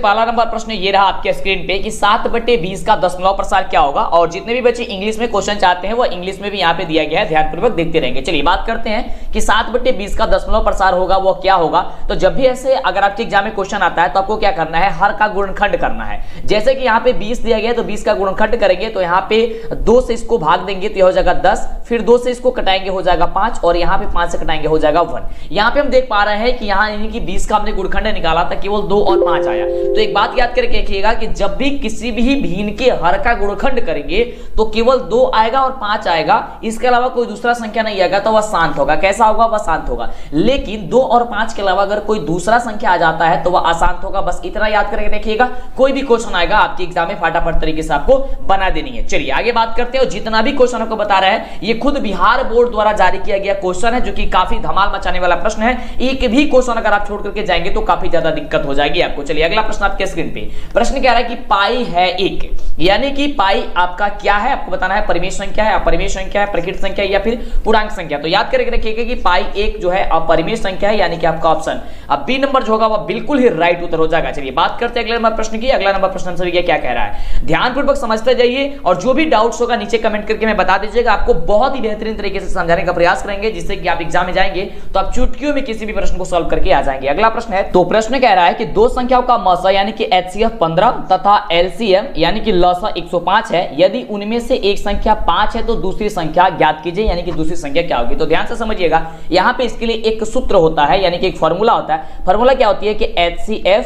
पहला नंबर प्रश्न ये रहा आपके स्क्रीन पे कि 7/20 का दशमलव प्रसार क्या होगा। और जितने भी बच्चे इंग्लिश में क्वेश्चन चाहते हैं वो इंग्लिश में भी यहाँ पे दिया गया है, ध्यानपूर्वक देखते रहेंगे। चलिए बात करते हैं कि 7/20 का दशमलव प्रसार होगा वो क्या होगा। तो जब भी ऐसे अगर आपके एग्जाम में क्वेश्चन आता है तो आपको क्या करना है, हर का गुणनखंड करना है। जैसे कि यहाँ पे 20 दिया गया है तो 20 का गुणनखंड करेंगे तो यहाँ पे 2 से इसको भाग देंगे तो हो जाएगा 10, फिर 2 से इसको कटाएंगे हो जाएगा 5 और यहाँ पे 5 से कटाएंगे हो जाएगा 1। यहाँ पे हम देख पा रहे हैं कि यहाँ यानी कि 20 का हमने गुणनखंड निकाला था, केवल 2 और 5 आया। तो एक बात याद करके रखिएगा कि जब भी किसी भी भिन्न के हर का गुणनखंड करेंगे तो केवल 2 आएगा और 5 आएगा, इसके अलावा कोई दूसरा संख्या नहीं आएगा तो वह शांत होगा। कैसा होगा, वह शांत होगा। लेकिन 2 और 5 के अलावा अगर कोई दूसरा संख्या आ जाता है तो वह अशांत होगा। बस इतना याद करके देखिएगा, कोई भी क्वेश्चन आएगा आपके एग्जाम में फटाफट तरीके से आपको बना देनी है। चलिए आगे बात करते हैं। और जितना भी क्वेश्चन आपको बता रहा है ये खुद बिहार बोर्ड द्वारा जारी किया गया क्वेश्चन है, जो कि काफी धमाल मचाने वाला प्रश्न है। एक भी क्वेश्चन अगर आप छोड़ करके जाएंगे तो काफी ज्यादा दिक्कत हो जाएगी आपको। चलिए अगला प्रश्न आपके स्क्रीन पे प्रश्न क्या रहा है कि पाई है 1, यानी कि पाई आपका क्या है, आपको बताना है परिमेय संख्या है, अपरिमेय संख्या है, प्रकृत संख्या है या फिर पूर्णांक संख्या। तो याद करके रखिएगा कि पाई 1 जो है अपरिमेय संख्या है, यानी कि आपका ऑप्शन अब बी नंबर जो होगा वह बिल्कुल ही राइट उत्तर हो जाएगा। चलिए बात करते हैं अगले नंबर प्रश्न की। अगला नंबर प्रश्न सभी क्या कह रहा है, ध्यानपूर्वक समझते जाइए और जो भी डाउट्स होगा नीचे कमेंट करके मैं बता दीजिएगा। आपको बहुत ही बेहतरीन तरीके से समझाने का प्रयास करेंगे जिससे कि आप एग्जाम में जाएंगे तो आप चुटकियों में किसी भी प्रश्न को सॉल्व करके आ जाएंगे। अगला प्रश्न है, तो प्रश्न कह रहा है कि दो संख्याओं का मसा यानी कि HCF 15 तथा LCM यानी कि लसा 105 है। यदि उनमें से एक संख्या 5 है तो दूसरी संख्या ज्ञात कीजिए, यानी कि दूसरी संख्या क्या होगी। तो ध्यान से समझिएगा, यहाँ पे इसके लिए एक सूत्र होता है, यानी कि एक फॉर्मूला होता है। फॉर्मूला क्या होती है कि HCF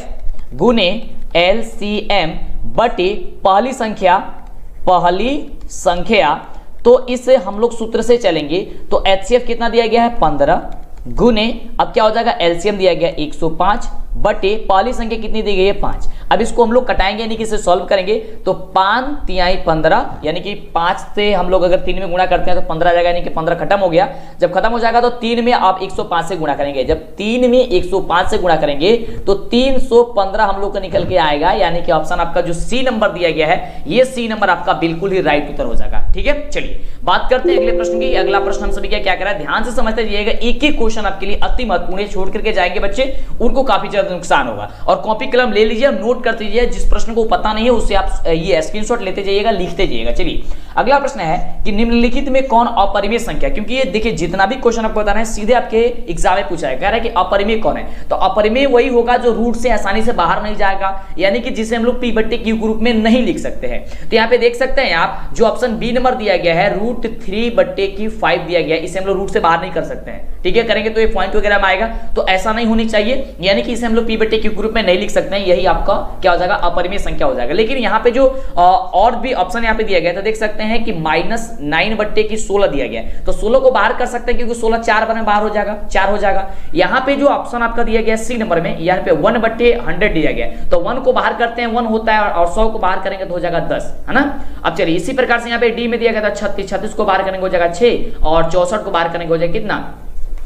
गुने LCM बटे पहली संख्या। तो इसे हम लोग सूत्र से चलेंगे तो HCF कितना दिया गया है 15 गुने, अब क्या हो जाएगा LCM दिया गया 105 बटे पहली संख्या कितनी दी गई है 5। अब इसको हम लोग कटाएंगे यानी कि इसे सॉल्व करेंगे तो 5 तिहाई 15 यानी कि 5 से हम लोग अगर 3 में गुणा करते हैं तो 15 आ जाएगा, यानी कि 15 खत्म हो गया। जब खत्म हो जाएगा तो 3 में आप 105 से गुणा करेंगे। जब 3 में 105 से गुणा करेंगे तो 315 हम लोग का निकल के आएगा, यानी कि ऑप्शन आपका जो सी नंबर दिया गया है ये सी नंबर आपका बिल्कुल ही राइट उत्तर हो जाएगा। ठीक है, चलिए बात करते हैं अगले प्रश्न की। अगला प्रश्न हम सभी क्या कह रहा है, ध्यान से समझते जाइएगा। एक एक क्वेश्चन आपके लिए अति महत्वपूर्ण, छोड़ करके जाएंगे बच्चे उनको काफी ज्यादा नुकसान होगा। और कॉपी कलम ले लीजिए, नोट करते जाइए, जिस प्रश्न को पता नहीं है उससे आप ये स्क्रीनशॉट लेते जाइएगा, लिखते जाइएगा। चलिए अगला प्रश्न है कि निम्नलिखित में कौन अपरिमेय संख्या, क्योंकि ये देखिए जितना भी क्वेश्चन आपको बताना है सीधे आपके एग्जाम में पूछा है। कह रहा है कि अपरिमेय कौन है, तो अपरिमेय वही होगा जो रूट से आसानी से बाहर नहीं जाएगा, यानी कि जिसे हम लोग P बट्टे Q के रूप में नहीं लिख सकते हैं। तो यहाँ पे देख सकते हैं आप जो ऑप्शन बी नंबर दिया गया है √3/5 दिया गया है, इसे हम लोग रूट से बाहर नहीं कर सकते हैं। ठीक है, करेंगे तो ये पॉइंट वगैरह में आएगा, तो ऐसा नहीं होनी चाहिए, यानी कि इसे हम लोग P बट्टे Q के रूप में नहीं लिख सकते हैं। यही आपका क्या हो जाएगा, अपरिमेय संख्या हो जाएगा। लेकिन यहाँ पे जो और भी ऑप्शन यहाँ पे दिया गया है तो देख सकते हैं कि -9/16 दिया गया है, तो 16 को बाहर कर सकते हैं क्योंकि 16 4 में बाहर हो जाएगा, 4 हो जाएगा। यहाँ पे जो ऑप्शन आपका दिया गया सी नंबर में, यहाँ पे 1/100 दिया गया है, तो 1 को बाहर करते हैं 1 होता है और 100 को बाहर करेंगे तो हो जाएगा 10, है ना। अब चलिए इसी प्रकार से यहाँ पे डी में दिया गया था 36 को बाहर करेंगे हो जाएगा 6 और 64 को बाहर करेंगे हो जाएगा कितना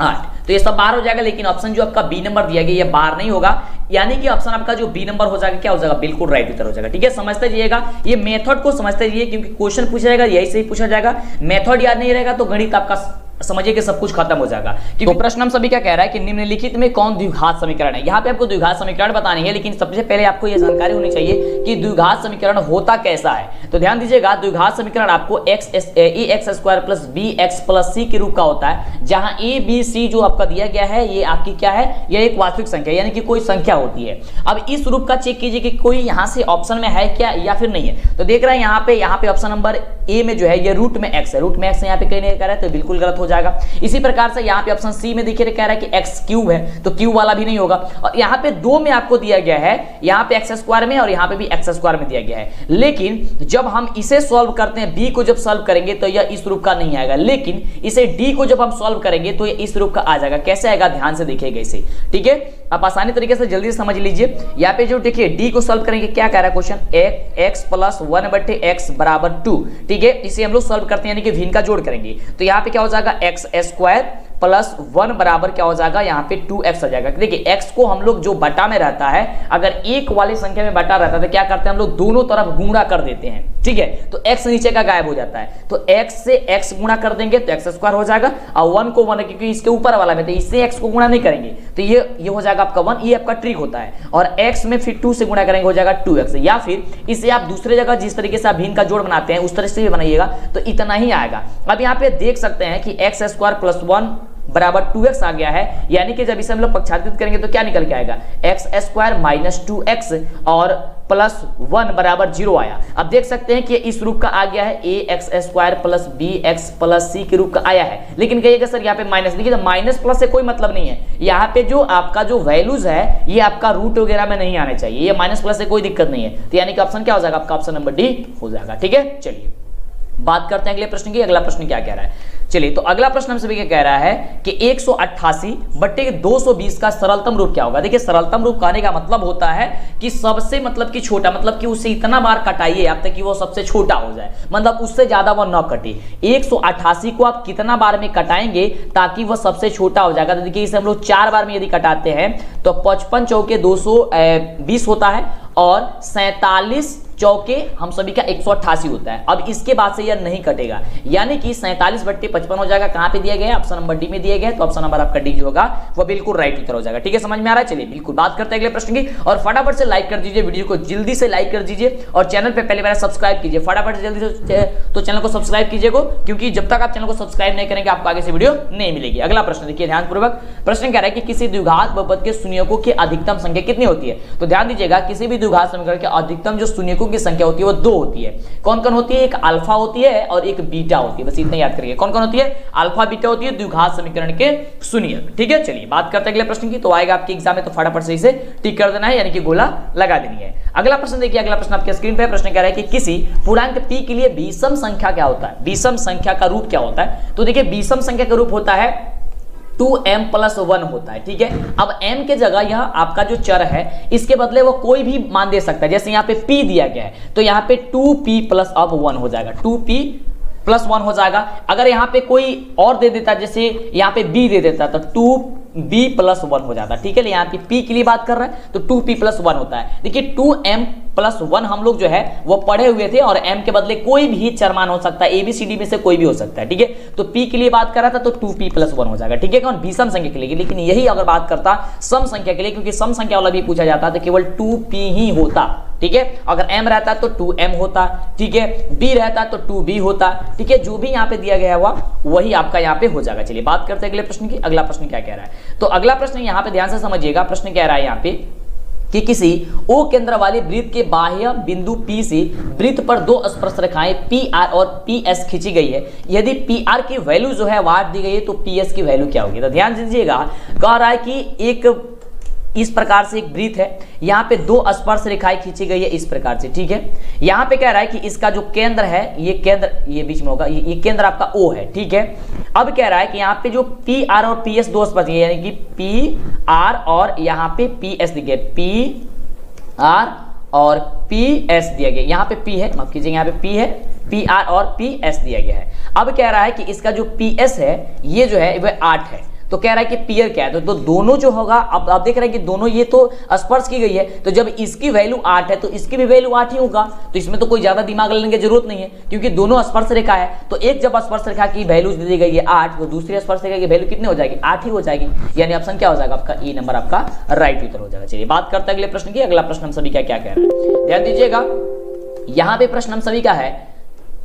8। तो ये सब बाहर हो जाएगा, लेकिन ऑप्शन जो आपका बी नंबर दिया गया ये बाहर नहीं होगा, यानी कि ऑप्शन आपका जो बी नंबर हो जाएगा क्या हो जाएगा, बिल्कुल राइट उत्तर हो जाएगा। ठीक है, समझते जाइएगा, ये मेथड को समझते जाइए क्योंकि क्वेश्चन पूछा जाएगा यही से ही पूछा जाएगा। मेथड याद नहीं रहेगा तो गणित आपका समझिए कि सब कुछ खत्म हो जाएगा। तो प्रश्न हम सभी क्या कह रहा है कि निम्नलिखित में कौन द्विघात समीकरण है। यहाँ पे आपको द्विघात समीकरण बतानी है, लेकिन सबसे पहले आपको यह जानकारी होनी चाहिए कि द्विघात समीकरण होता कैसा है। तो ध्यान दीजिएगा, द्विघात समीकरण आपको ax² + bx + c के रूप का होता है, जहां a b c जो आपका दिया गया है ये आपकी क्या है, यह एक वास्तविक संख्या यानी कि कोई संख्या होती है। अब इस रूप का चेक कीजिए कि कोई यहाँ से ऑप्शन में है क्या या फिर नहीं है। तो देख रहे हैं यहाँ पे ऑप्शन नंबर ए में जो है ये रूट में x है, रूट में x यहाँ पे कहीं नहीं कह रहा है तो बिल्कुल गलत हो जाएगा। इसी प्रकार से यहाँ पे ऑप्शन सी में देखिए कह रहा है कि x³ है, तो q वाला भी नहीं होगा। और यहाँ पे 2 में आपको दिया गया है, यहाँ पे x² में और यहाँ पे भी x² में दिया गया है। लेकिन जब हम इसे सॉल्व करते हैं, b को जब सॉल्व करेंगे तो यह इस रूप का नहीं आएगा, लेकिन इसे d को जब हम सॉल्व करेंगे तो यह इस रूप का आ जाएगा। कैसे आएगा, ध्यान से देखिएगा इसे। ठीक है, आप आसानी तरीके से जल्दी से समझ लीजिए। यहाँ पे जो देखिए d को सॉल्व करेंगे, क्या कह रहा है क्वेश्चन, x + 1/x = 2। ठीक है, इसे हम लोग सॉल्व करते हैं यानी कि भिन्न का जोड़ करेंगे, तो यहाँ पे क्या हो जाएगा x² प्लस 1 बराबर क्या हो जाएगा, यहाँ पे 2x आ जाएगा। देखिए x को हम लोग जो बटा में रहता है, अगर एक वाली संख्या में बटा रहता है तो क्या करते हैं हम लोग, दोनों तरफ गुणा कर देते हैं, ठीक है। तो x नीचे का गायब हो जाता है, तो x से x गुणा कर देंगे तो x स्क्वायर हो जाएगा, और 1 को 1 क्योंकि इसके ऊपर वाला में, तो इससे x को गुणा नहीं करेंगे तो ये हो जाएगा आपका 1। ये आपका ट्रिक होता है। और x में फिर 2 से गुणा करेंगे हो जाएगा 2x, या फिर इसे आप दूसरे जगह जिस तरीके से आप भिन्न का जोड़ बनाते हैं उस तरह से भी बनाइएगा तो इतना ही आएगा। अब यहाँ पे देख सकते हैं कि x स्क्वायर प्लस 1 बराबर 2x आ गया है, यानी कि जब इसे हम लोग पक्षाघात करेंगे तो क्या निकल के आएगा, x स्क्वायर माइनस 2x और प्लस 1 बराबर 0 आया। अब देख सकते हैं कि इस रूप का आ गया है, ax square plus bx plus c के रूप का आया है। लेकिन कहिएगा सर यहाँ पे माइनस, देखिए तो माइनस प्लस से कोई मतलब नहीं है, यहाँ पे जो आपका जो वैल्यूज है ये आपका रूट वगैरह में नहीं आने चाहिए, ये माइनस प्लस से कोई दिक्कत नहीं है। तो यानी कि ऑप्शन क्या हो जाएगा आपका, ऑप्शन नंबर डी हो जाएगा, ठीक है। चलिए बात करते हैं अगले प्रश्न की। अगला प्रश्न क्या कह रहा है, चलिए तो अगला प्रश्न हम सभी क्या कह रहा है कि 188 बट्टे 220 का सरलतम रूप क्या होगा। देखिए सरलतम रूप कहने का मतलब होता है कि सबसे मतलब कि छोटा, मतलब कि उसे इतना बार कटाइए आप तक कि वो सबसे छोटा हो जाए, मतलब उससे ज्यादा वो न कटे। 188 को आप कितना बार में कटाएंगे ताकि वह सबसे छोटा हो जाएगा। तो देखिए इसे हम लोग 4 बार में यदि कटाते हैं तो 55 चौके 220 होता है और 47 चौके हम सभी का 188 होता है। अब इसके बाद से यह नहीं कटेगा, यानी कि 47 बट्टे 55 हो जाएगा। कहां पे दिया गया है, ऑप्शन नंबर डी में दिया गया है, तो ऑप्शन नंबर आपका डी जो होगा वो बिल्कुल राइट उत्तर हो जाएगा, ठीक है। समझ में आ रहा है। चलिए बिल्कुल बात करते हैं अगले प्रश्न की, और फटाफट से लाइक कर दीजिए, वीडियो को जल्दी से लाइक कर दीजिए, और चैनल पे पहले बार सब्सक्राइब कीजिए, फटाफट से जल्दी से तो चैनल को सब्सक्राइब कीजिएगा, क्योंकि जब तक आप चैनल को सब्सक्राइब नहीं करेंगे आपको आगे से वीडियो नहीं मिलेगी। अगला प्रश्न देखिए ध्यानपूर्वक, प्रश्न कह रहा है कि किसी द्विघात बहुपद के शून्यकों की अधिकतम संख्या कितनी होती है। तो ध्यान दीजिएगा, किसी भी द्विघात समीकरण के अधिकतम जो शून्यकों की संख्या होती है वो 2 होती है। कौन कौन होती है, एक अल्फा होती है और एक बीटा होती है, बस इतना याद करिए। कौन कौन होती है, अल्फा बीटा होती है द्विघात समीकरण के शून्यक, ठीक है। चलिए बात करते हैं अगले प्रश्न की, तो आएगा आपके एग्जाम में, तो फटाफट से इसे टिक कर देना है, यानी कि गोला लगा देनी है। अगला प्रश्न देखिए, अगला प्रश्न आपके स्क्रीन पे प्रश्न कह रहा है कि किसी पूर्णांक p के लिए विषम संख्या क्या होता है, विषम संख्या का रूप क्या होता है। तो देखिए विषम संख्या का रूप होता है 2m + 1 होता है, ठीक है। अब m के जगह यह आपका जो चर है इसके बदले वो कोई भी मान दे सकता है, जैसे यहाँ पे p दिया गया है तो यहाँ पे 2p + 1 हो जाएगा, 2p + 1 हो जाएगा। अगर यहाँ पे कोई और दे देता, जैसे यहाँ पे b दे देता तो 2b + 1 हो जाता, ठीक है। यहाँ पे p के लिए बात कर रहा है तो 2p + 1 होता है। देखिए 2m + 1 हम लोग जो है वो पढ़े हुए थे, और m के बदले कोई भी चर मान हो सकता है, ABCD में से कोई भी हो सकता है, ठीक है। तो p के लिए बात कर रहा था तो 2p + 1 हो जाएगा, ठीक है। कौन, विषम संख्या के लिए। लेकिन यही अगर बात करता सम संख्या के लिए, क्योंकि सम संख्या वाला भी पूछा जाता तो केवल 2p ही होता, ठीक है। अगर m रहता तो 2m होता, ठीक है, b रहता तो 2b होता, ठीक है। जो भी यहाँ पे दिया गया है वही आपका यहाँ पे हो जाएगा। चलिए बात करते हैं अगले प्रश्न की। अगला प्रश्न क्या कह रहा है, तो अगला प्रश्न यहाँ पे ध्यान से समझिएगा। प्रश्न कह रहा है यहाँ पे कि किसी O केंद्र वाले वृत्त के बाह्य बिंदु P से वृत्त पर 2 स्पर्श रेखाएं PR और PS खींची गई है। यदि PR की वैल्यू जो है 8 दी गई है तो PS की वैल्यू क्या होगी। तो ध्यान दीजिएगा, कह रहा है कि एक इस प्रकार से एक वृत्त है, यहाँ पे 2 स्पर्श रेखाएं खींची गई है इस प्रकार से, ठीक है। यहाँ पे कह रहा है कि इसका जो केंद्र है, ये केंद्र ये बीच में होगा, ये केंद्र आपका O है, ठीक है। अब कह रहा है कि यहाँ पे जो PR और PS 2 स्पर्श, यानी कि PR और यहाँ पे PS दिया गया, PR और PS दिया गया, यहाँ पे P है, माफ कीजिएगा, यहाँ पे P है, PR और PS दिया गया है। अब कह रहा है कि इसका जो PS है ये जो है वह 8 है, तो कह रहा है कि पीयर क्या है, तो दोनों जो होगा, अब आप देख रहे हैं कि दोनों ये तो स्पर्श की गई है, तो जब इसकी वैल्यू 8 है तो इसकी भी वैल्यू 8 ही होगा। तो इसमें तो कोई ज्यादा दिमाग लेने की जरूरत नहीं है, क्योंकि दोनों स्पर्श रेखा है। तो एक जब स्पर्श रेखा की वैल्यू दी गई है 8, तो दूसरी स्पर्श रेखा की वैल्यू कितनी हो जाएगी, 8 ही हो जाएगी, यानी ऑप्शन क्या हो जाएगा आपका, ए नंबर आपका राइट उत्तर हो जाएगा। चलिए बात करते हैं अगले प्रश्न की। अगला प्रश्न हम सभी का क्या कह रहे हैं, ध्यान दीजिएगा, यहाँ पे प्रश्न हम सभी का है,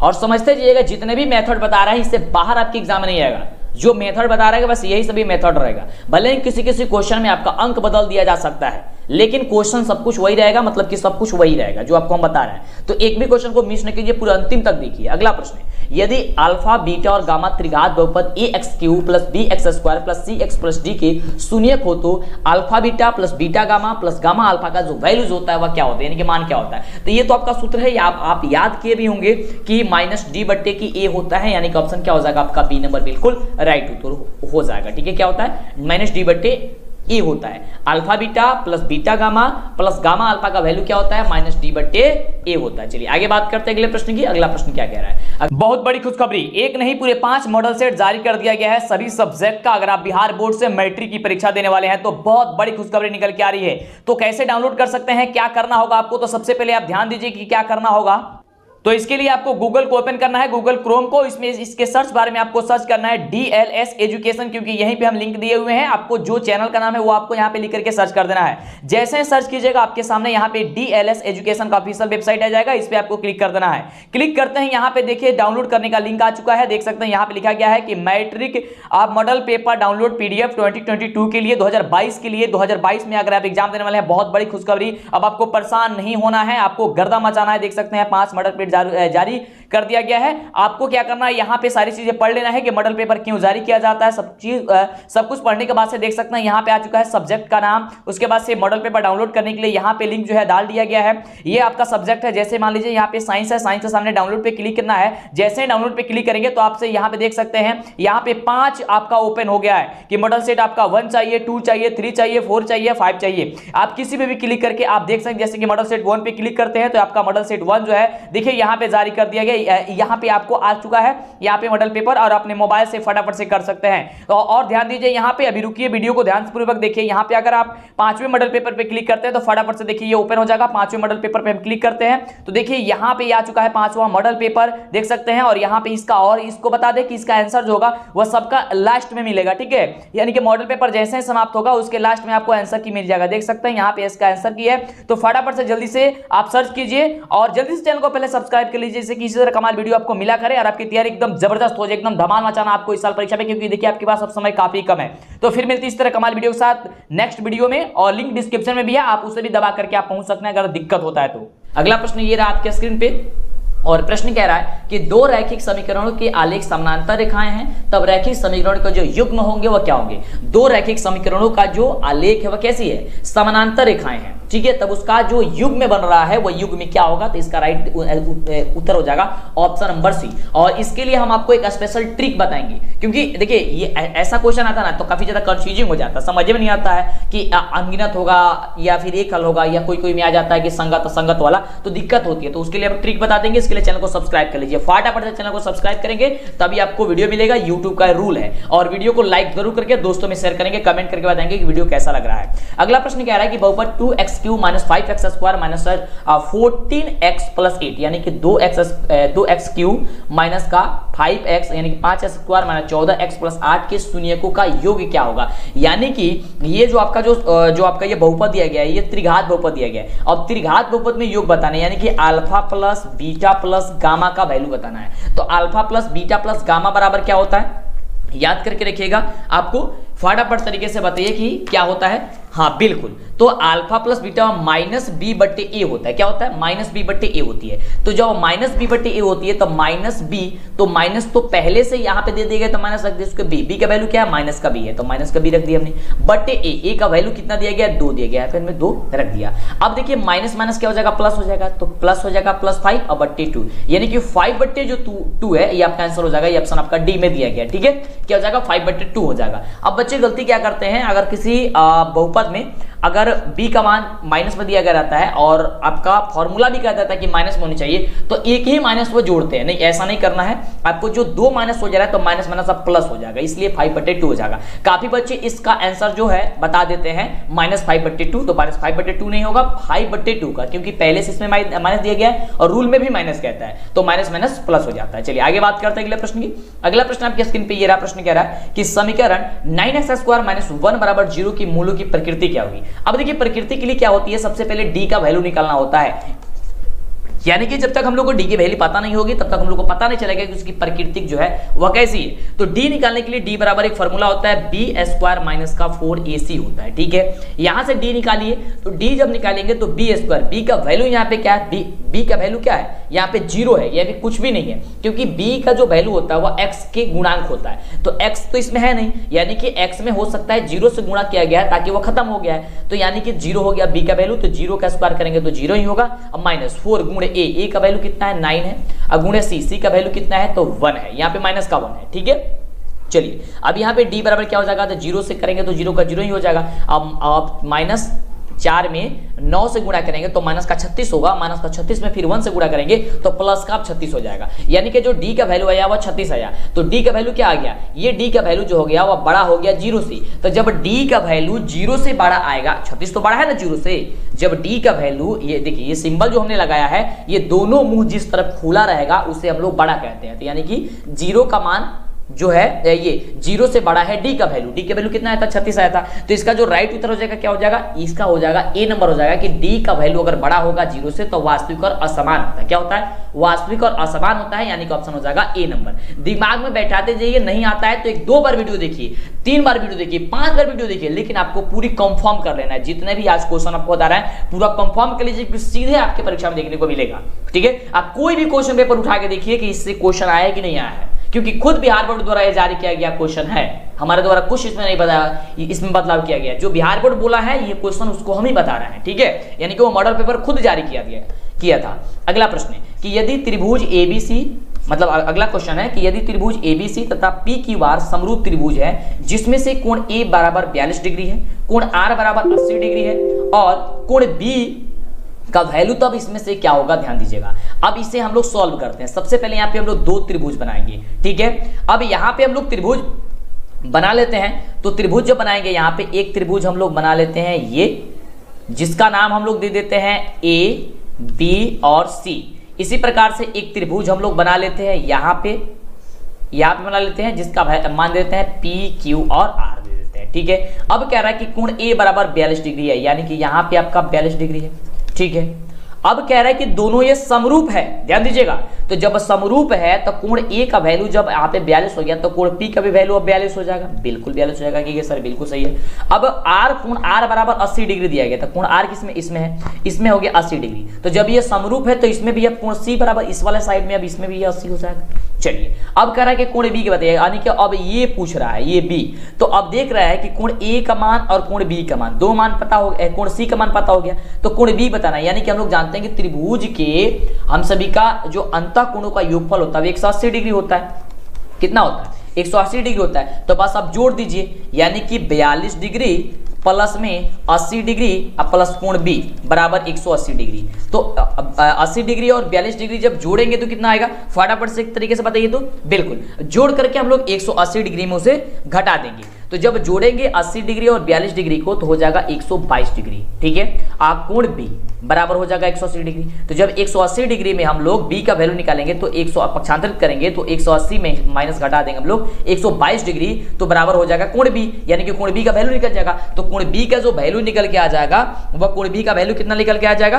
और समझते जाइएगा, जितने भी मेथड बता रहे हैं इससे बाहर आपके एग्जाम में नहीं आएगा। जो मेथड बता रहा है बस यही सभी मेथड रहेगा। भले ही किसी किसी क्वेश्चन में आपका अंक बदल दिया जा सकता है, लेकिन क्वेश्चन सब कुछ वही रहेगा, मतलब कि सब कुछ वही रहेगा जो आपको हम बता रहे हैं। तो एक भी क्वेश्चन को मिस न कीजिए, पूरा अंतिम तक देखिए। अगला प्रश्न है, यदि अल्फा बीटा और गामा त्रिघात बहुपद ax³ + bx² + cx + d के शून्यक हो तो alpha beta plus beta gamma plus gamma alpha का जो वैल्यूज होता है वह क्या होता है, यानी कि मान क्या होता है। तो ये तो आपका सूत्र है, आप याद किए भी होंगे कि -d/a होता है, यानी कि ऑप्शन क्या हो जाएगा आपका बी नंबर बिल्कुल राइट उत्तर हो जाएगा, ठीक है। क्या होता है, -d/a ए होता है। Alpha beta plus beta gamma plus gamma alpha का वैल्यू क्या होता है, माइनस डी बटे ए होता है। चलिए आगे बात करते हैं अगले प्रश्न की। अगला प्रश्न क्या कह रहा है, बहुत बड़ी खुशखबरी, एक नहीं पूरे 5 मॉडल सेट जारी कर दिया गया है सभी सब्जेक्ट का। अगर आप बिहार बोर्ड से मैट्रिक की परीक्षा देने वाले हैं तो बहुत बड़ी खुशखबरी निकल के आ रही है। तो कैसे डाउनलोड कर सकते हैं, क्या करना होगा आपको, तो सबसे पहले आप ध्यान दीजिए कि क्या करना होगा। तो इसके लिए आपको गूगल को ओपन करना है, गूगल क्रोम को, इसमें इसके सर्च बार में आपको सर्च करना है DLS एजुकेशन, क्योंकि यहीं पे हम लिंक दिए हुए हैं। आपको जो चैनल का नाम है वो आपको यहाँ पे लिख करके सर्च कर देना है। जैसे ही सर्च कीजिएगा आपके सामने यहाँ पे DLS एजुकेशन का ऑफिशियल वेबसाइट आ जाएगा, इस पे आपको क्लिक कर देना है। क्लिक करते हैं यहाँ पे देखिए डाउनलोड करने का लिंक आ चुका है, देख सकते हैं यहाँ पे लिखा गया है कि मैट्रिक आप मॉडल पेपर डाउनलोड PDF 2022 के लिए 2022 के लिए 2022 में अगर आप एग्जाम देने वाले हैं, बहुत बड़ी खुशखबरी। अब आपको परेशान नहीं होना है, आपको गर्दा मचाना है। देख सकते हैं 5 मॉडल पेपर जारी कर दिया गया है। आपको क्या करना है, यहां पे सारी चीजें पढ़ लेना है कि मॉडल पेपर क्यों जारी किया जाता है। सब कुछ पढ़ने के बाद से देख सकते हैं यहां पे आ चुका है सब्जेक्ट का नाम, उसके बाद से मॉडल पेपर डाउनलोड करने के लिए यहां पे लिंक जो है डाल दिया गया है। ये आपका सब्जेक्ट है, जैसे मान लीजिए यहां पे साइंस है, साइंस के सामने डाउनलोड पे क्लिक करना है। जैसे ही डाउनलोड पे क्लिक करेंगे तो आपसे यहां पे देख सकते हैं यहां पे 5 आपका ओपन हो गया है कि मॉडल सेट आपका 1 चाहिए, 2 चाहिए, 3 चाहिए, 4 चाहिए, 5 चाहिए। आप किसी पे भी क्लिक करके आप देख सकते हैं, जैसे कि मॉडल सेट 1 पे क्लिक करते हैं तो आपका मॉडल सेट 1 जो है देखिए यहां पे जारी कर दिया गया। यहां पे आपको आ चुका है यहां पे मॉडल पेपर, और अपने मोबाइल से फटाफट से कर सकते हैं। तो और ध्यान दीजिए यहां पे, अभी रुकिए वीडियो को ध्यानपूर्वक देखिए। यहां पे अगर आप 5वें मॉडल पेपर पे क्लिक करते हैं तो फटाफट से देखिए ये ओपन हो जाएगा। 5वें मॉडल पेपर पे हम क्लिक करते हैं तो देखिए यहां पे आ चुका है 5वां मॉडल पेपर, देख सकते हैं। और यहां पे इसका, और इसको बता दें कि इसका आंसर जो होगा वह सबका लास्ट में मिलेगा, ठीक है। यानी कि मॉडल पेपर जैसे ही समाप्त होगा उसके लास्ट में आपको आंसर की मिल जाएगा, देख सकते हैं यहां पे इसका आंसर की है। तो फटाफट से जल्दी से आप सर्च कीजिए और जल्दी से चैनल को पहले सब्सक्राइब कर लीजिए, जैसे कि इसी तरह कमाल वीडियो आपको मिला करे और आपकी तैयारी एकदम जबरदस्त हो जाए, एकदम धमाल मचाना आपको इस साल परीक्षा में, क्योंकि देखिए आपके पास अब समय काफी कम है। तो फिर मिलती इस तरह कमाल वीडियो के साथ नेक्स्ट वीडियो में, और लिंक डिस्क्रिप्शन में भी है, आप उसे भी दबा करके आप पहुंच सकते हैं अगर दिक्कत होता है तो। अगला प्रश्न ये रहा आपके स्क्रीन पे, और प्रश्न कह रहा है कि 2 रैखिक समीकरणों के आलेख समानांतर रेखाएं हैं, तब रैखिक समीकरण के जो युग्म होंगे वह क्या होंगे। 2 रैखिक समीकरणों का जो आलेख है वह कैसी है, समानांतर रेखाएं हैं, ठीक है। तब उसका जो युग्म बन रहा है वह युग्म क्या होगा, तो इसका राइट उत्तर हो जाएगा ऑप्शन नंबर सी। और इसके लिए हम आपको एक स्पेशल ट्रिक बताएंगे, क्योंकि देखिए ये ऐसा क्वेश्चन आता है ना तो काफी ज्यादा कंफ्यूजिंग हो जाता है, समझ में नहीं आता है कि अनगिनत होगा या फिर एक हल होगा, या कोई में आ जाता है कि संगत वाला, तो दिक्कत होती है। तो उसके लिए हम ट्रिक बता देंगे, इसके लिए चैनल को सब्सक्राइब कर लीजिए। फटाफट से चैनल को सब्सक्राइब करेंगे तभी आपको वीडियो मिलेगा, यूट्यूब का रूल है। और वीडियो को लाइक जरूर करके दोस्तों में शेयर करेंगे, कमेंट करके बताएंगे कि वीडियो कैसा लग रहा है। अगला प्रश्न कह रहा है कि बहुपद 2x³ - 5x² - 14x + 8 यानी कि 2x³ माइनस का 5x यानी कि 5x² - 14x + 8 के शून्यकों का योग क्या होगा। यानी कि ये जो आपका जो आपका ये बहुपद दिया गया है, ये त्रिघात बहुपद दिया गया है। अब त्रिघात बहुपद में योग बताना है, यानी कि alpha plus beta plus gamma का वैल्यू बताना है। तो alpha plus beta plus gamma बराबर क्या होता है, याद करके रखिएगा। आपको फटाफट तरीके से बताइए कि क्या होता है। हाँ बिल्कुल, तो alpha plus beta minus B बट्टे ए होता है। क्या होता है, माइनस बी बट्टे ए होती है। तो जब माइनस बी बट्टे ए होती है तो माइनस बी, तो माइनस तो पहले से यहाँ पे दे दिए गए तो माइनस रख दिया, उसके बी का वैल्यू क्या है, माइनस का बी है तो माइनस का बी रख दिया हमने, बट्टे ए का वैल्यू कितना दिया गया, 2 दिया गया है, फिर हमने 2 रख दिया। अब देखिए माइनस माइनस क्या हो जाएगा, प्लस हो जाएगा, तो प्लस हो जाएगा +5 और बट्टे 2, यानी कि 5 बट्टे जो 2 है ये आपका आंसर हो जाएगा। ये ऑप्शन आपका डी में दिया गया, ठीक है। क्या हो जाएगा, 5 बट्टे 2 हो जाएगा। अब बच्चे गलती क्या करते हैं, अगर किसी बहुपद में अगर b का मान माइनस में दिया गया रहता है और आपका फॉर्मूला भी कहता था कि माइनस में होनी चाहिए, तो एक ही माइनस वो जोड़ते हैं, नहीं ऐसा नहीं करना है आपको। जो 2 माइनस हो जा रहा है तो माइनस माइनस अब प्लस हो जाएगा, इसलिए 5/2 हो जाएगा। काफी बच्चे इसका आंसर जो है बता देते हैं -5/2, तो -5/2 नहीं होगा 5/2 का, क्योंकि पहले से इसमें माइनस दिया गया है और रूल में भी माइनस कहता है, तो माइनस माइनस प्लस हो जाता है। चलिए आगे बात करते हैं अगले प्रश्न की। अगला प्रश्न आपकी स्क्रीन पे ये रहा, प्रश्न कह रहा है कि समीकरण 9x² - 1 = 0 की मूलों की प्रकृति क्या होगी। अब देखिए प्रकृति के लिए क्या होती है, सबसे पहले डी का वैल्यू निकालना होता है, यानी कि जब तक हम लोग को डी की वैल्यू पता नहीं होगी तब तक हम लोग को पता नहीं चलेगा कि उसकी प्रकृति जो है वह कैसी है। तो डी निकालने के लिए डी बराबर एक फॉर्मूला होता है b² - का 4ac होता है, ठीक है। यहां से डी निकालिए, तो डी जब निकालेंगे तो b², बी का वैल्यू यहाँ पे क्या है, बी का वैल्यू क्या है, यहाँ पे 0 है, यानी कुछ भी नहीं है, क्योंकि बी का जो वैल्यू होता है वह x के गुणांक होता है। तो x तो इसमें है नहीं, यानी कि x में हो सकता है 0 से गुणा किया गया है ताकि वह खत्म हो गया है, तो यानी कि 0 हो गया बी का वैल्यू, तो 0 का स्क्वायर करेंगे तो 0 ही होगा। अब -4 गुणे ए का वैल्यू कितना है, 9 है, अब गुणे सी का वैल्यू कितना है तो 1 है, यहाँ पे -1 है, ठीक है। चलिए अब यहाँ पे डी बराबर क्या हो जाएगा, तो 0 से करेंगे तो 0 का 0 ही हो जाएगा। अब -4 में 9 से गुणा करेंगे तो माइनस का 36 होगा, माइनस का 36 में फिर 1 से गुणा करेंगे तो प्लस का 36 हो जाएगा। यानी कि जो डी का वैल्यू आया वो 36 आया। तो डी का वैल्यू क्या आ गया, ये डी का वैल्यू जो हो गया वो बड़ा हो गया 0 से। तो जब डी का वैल्यू 0 से बड़ा आएगा, 36 तो बड़ा है ना 0 से, जब डी का वैल्यू, ये देखिए ये सिंबल जो हमने लगाया है, ये दोनों मुंह जिस तरफ खुला रहेगा उसे हम लोग बड़ा कहते हैं। तो यानी कि 0 का मान जो है ये 0 से बड़ा है डी का वैल्यू। डी का वैल्यू कितना आया था, 36 आया था। तो इसका जो राइट उत्तर हो जाएगा क्या हो जाएगा, इसका हो जाएगा ए नंबर हो जाएगा कि डी का वैल्यू अगर बड़ा होगा 0 से तो वास्तविक और असमान होता है। क्या होता है, वास्तविक और असमान होता है, यानी कि ऑप्शन हो जाएगा ए नंबर। दिमाग में बैठाते जाइए, नहीं आता है तो 1-2 बार वीडियो देखिए, 3 बार वीडियो देखिए, 5 बार वीडियो देखिए, लेकिन आपको पूरी कंफर्म कर लेना है। जितने भी आज क्वेश्चन आपको बता रहा है पूरा कंफर्म कर लीजिए, सीधे आपके परीक्षा में देखने को मिलेगा। ठीक है, आप कोई भी क्वेश्चन पेपर उठा के देखिए कि इससे क्वेश्चन आया कि नहीं आया है, क्योंकि खुद बिहार बोर्ड द्वारा यह जारी किया गया क्वेश्चन है, हमारे द्वारा कुछ इसमें नहीं बताया, इसमें बदलाव किया गया। जो बिहार बोर्ड बोला है ये क्वेश्चन उसको हम ही बता रहे हैं। ठीक है, यानी कि वो मॉडल पेपर खुद जारी किया था। अगला प्रश्न है कि यदि त्रिभुज एबीसी, मतलब अगला क्वेश्चन है कि यदि त्रिभुज एबीसी तथा पी क्यू आर समरूप त्रिभुज है जिसमें से कोण ए बराबर 42 डिग्री है, कोण आर बराबर 80 डिग्री है और कोण बी का वैल्यू, तब इसमें से क्या होगा, ध्यान दीजिएगा। अब इसे हम लोग सॉल्व करते हैं। सबसे पहले यहाँ पे हम लोग 2 त्रिभुज बनाएंगे। ठीक है, अब यहाँ पे हम लोग त्रिभुज बना लेते हैं। तो त्रिभुज जो बनाएंगे, यहाँ पे एक त्रिभुज हम लोग बना लेते हैं ये, जिसका नाम हम लोग दे देते हैं ए, बी और सी। इसी प्रकार से एक त्रिभुज हम लोग बना लेते हैं यहाँ पे बना लेते हैं, जिसका मान देते हैं पी, क्यू और आर दे देते हैं। ठीक है, अब कह रहा है कि कोण ए बराबर 42 डिग्री है, यानी कि यहाँ पे आपका 42 डिग्री है। ठीक है, अब कह रहा है कि दोनों ये समरूप है, ध्यान दीजिएगा। तो जब समरूप है तो कोण ए का वैल्यू जब यहाँ पे 42 हो गया तो कोण पी का भी वैल्यू अब 42 हो जाएगा, बिल्कुल 42 हो जाएगा। कि सर बिल्कुल सही है। अब आर, कोण आर बराबर 80 डिग्री दिया गया था, कोण आर किसमें, इसमें है, इसमें हो गया 80 डिग्री। तो जब ये समरूप है तो इसमें भी अब कोण सी बराबर इस वाले साइड में, अब इसमें भी ये 80 हो जाएगा। चलिए, अब कह रहा है कि कोण बी के बताइए, यानी कि अब ये पूछ रहा है, ये बी। तो अब देख रहा है कि कोण ए का मान और कोण बी का मान, 2 मान पता हो गया, कोण सी का मान पता हो गया, तो कोण बी बताना है। यानी कि हम लोग जानते हैं कि त्रिभुज के हम सभी का जो अंतः कोणों का योगफल होता है 180 डिग्री होता है। कितना होता है, 180 डिग्री होता है। तो बस आप जोड़ दीजिए, यानी कि 42 डिग्री प्लस में 80 डिग्री अब प्लस कोण बी बराबर 180 डिग्री। तो 80 डिग्री और 42 डिग्री जब जोड़ेंगे तो कितना आएगा, फटाफट से एक तरीके से बताइए तो। बिल्कुल, जोड़ करके हम लोग 180 डिग्री में उसे घटा देंगे। तो जब जोड़ेंगे 80 डिग्री और 42 डिग्री को तो हो जाएगा 122 डिग्री। ठीक है, आप कोण बी बराबर हो जाएगा 180 डिग्री। तो जब 180 डिग्री में हम लोग बी का वैल्यू निकालेंगे तो 100 पक्षांतरित करेंगे तो 180 में माइनस घटा देंगे हम लोग 122 डिग्री, तो बराबर हो जाएगा कोण बी, यानी कि कोण बी का वैल्यू निकल जाएगा। तो कोण बी का जो वैल्यू निकल के आ जाएगा वह कोण बी का वैल्यू कितना निकल के आ जाएगा,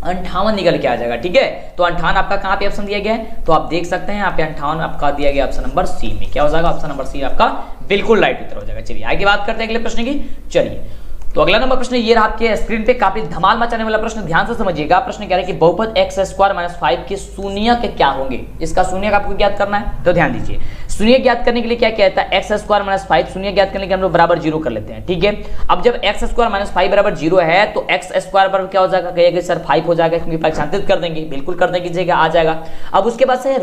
58 निकल के आ जाएगा। ठीक है, तो 58 आपका कहाँ पे ऑप्शन दिया गया है, तो आप देख सकते हैं यहाँ पे 58 आपका दिया गया ऑप्शन नंबर सी में। क्या हो जाएगा, ऑप्शन नंबर सी आपका बिल्कुल राइट उत्तर हो जाएगा। चलिए आगे बात करते हैं अगले प्रश्न की। चलिए, तो अगला नंबर प्रश्न ये रहा आपके स्क्रीन पे, काफी धमाल मचाने वाला प्रश्न, ध्यान से समझिएगा। प्रश्न कह रहा है कि बहुपद x² - 5 के शून्य के क्या होंगे। इसका शून्य आपको ज्ञात करना है, तो ध्यान दीजिए। शून्य ज्ञात करने के लिए क्या कहता है, x² - 5 शून्य ज्ञात करने के लिए हम लोग बराबर 0 कर लेते हैं। ठीक है, अब जब x² - 5 बराबर 0 है तो x² बराबर क्या हो जाएगा, कहिएगा सर 5 हो जाएगा, क्योंकि पक्षांतरित कर देंगे, बिल्कुल कर देंगे, आ जाएगा। अब उसके बाद से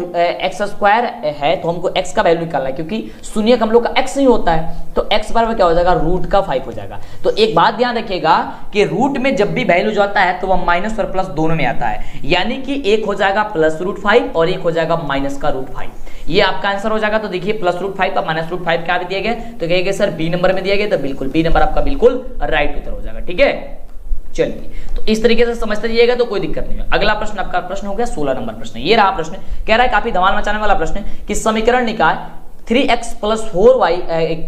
x² है तो हमको x का वैल्यू निकालना है, क्योंकि शून्य हम लोग का x नहीं होता है, तो x बराबर क्या हो जाएगा, √5 हो जाएगा। तो एक बात ध्यान रखिएगा कि रूट में जब भी वैल्यू जाता है तो वह माइनस और प्लस दोनों में आता है, यानी कि एक हो जाएगा +√5 और एक हो जाएगा -√5। ये आपका आंसर हो जाएगा। तो देखिए +√5 और -√5 क्या भी दिया गया, तो कहेंगे सर बी नंबर में दिया गया, तो बिल्कुल बी नंबर आपका बिल्कुल राइट उत्तर हो जाएगा। ठीक है, चलिए, तो इस तरीके से समझते जाइएगा तो कोई दिक्कत नहीं है। अगला प्रश्न आपका प्रश्न हो गया 16 नंबर प्रश्न। ये रहा प्रश्न, कह रहा है काफी धमाल मचाने वाला प्रश्न कि समीकरण निकाय 3x + 4y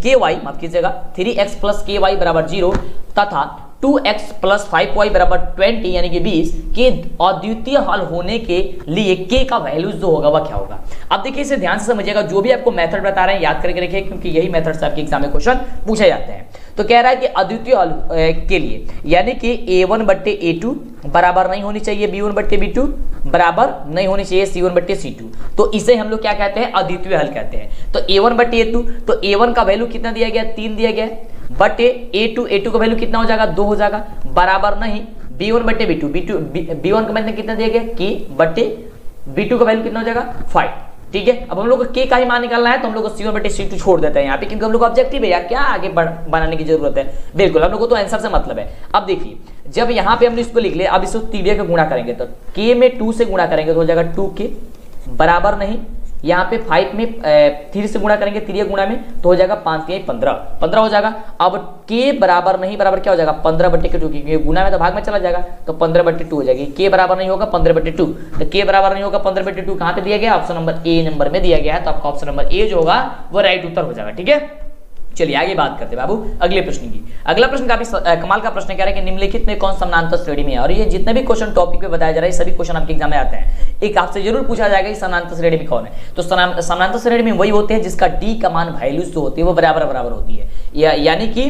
ky, माफ कीजिएगा 3x + ky बराबर 0 तथा 2x + 5y बराबर 20 यानी कि 20 के अद्वितीय हल होने के लिए k का वैल्यू जो होगा वह क्या होगा। अब देखिए इसे ध्यान से समझिएगा, जो भी आपको मेथड बता रहे हैं याद करके रखिए, क्योंकि यही मेथड से आपके एग्जाम में क्वेश्चन पूछे जाते हैं। तो कह रहा है कि अद्वितीय हल के लिए, यानी कि a1/a2 बराबर नहीं होनी चाहिए b1/b2 बराबर नहीं होनी चाहिए c1/c2, तो इसे हम लोग क्या कहते हैं, अद्वितीय हल कहते हैं। तो a1/a2, तो a1 का वैल्यू कितना दिया गया, 3 दिया गया, बटे a2 का वैल्यू कितना हो जाएगा, 2 हो जाएगा, बराबर नहीं b1/b2, b1 का मतलब कितना दिया गया, k बटे b2 का वैल्यू कितना हो जाएगा, 5। ठीक है। अब हम लोग को के का ही मान निकालना है तो हम लोग को C1 बटे C2 छोड़ देते हैं यहाँ पे, क्योंकि हम लोग को ऑब्जेक्टिव है यार, क्या आगे बनाने की जरूरत है, बिल्कुल हम लोग को तो आंसर से मतलब है। अब देखिए जब यहाँ पे हमने इसको लिख लिया, अब इसको तीरिया का गुणा करेंगे तो k में 2 से गुणा करेंगे तो हो जाएगा 2k बराबर नहीं, यहाँ पे 5 में 3 से गुणा करेंगे, तिरिया गुणा में तो हो जाएगा 5 3 15 हो जाएगा। अब k बराबर नहीं बराबर क्या हो जाएगा 15 बटे के 2, क्योंकि गुणा में तो भाग में चला जाएगा तो 15 बटे 2 हो जाएगी। k बराबर नहीं होगा 15 बटे 2, तो k बराबर नहीं होगा 15 बटे 2 कहाँ पे दिया गया, ऑप्शन नंबर ए नंबर में दिया गया है, तो आपका ऑप्शन नंबर ए जो होगा वो राइट उत्तर हो जाएगा। ठीक है, चलिए आगे बात करते हैं बाबू अगले प्रश्न की। अगला प्रश्न काफी कमाल का प्रश्न कह रहा है कि निम्नलिखित में कौन समानांतर श्रेणी में है, और ये जितने भी क्वेश्चन टॉपिक पे बताया जा रहा है सभी क्वेश्चन आपके एग्जाम में आते हैं। एक आपसे जरूर पूछा जाएगा कि समानांतर श्रेणी में कौन है, तो समानांतर श्रेणी में वही होते हैं जिसका डी का मान वैल्यूज जो होती है वो बराबर बराबर होती है, यानी कि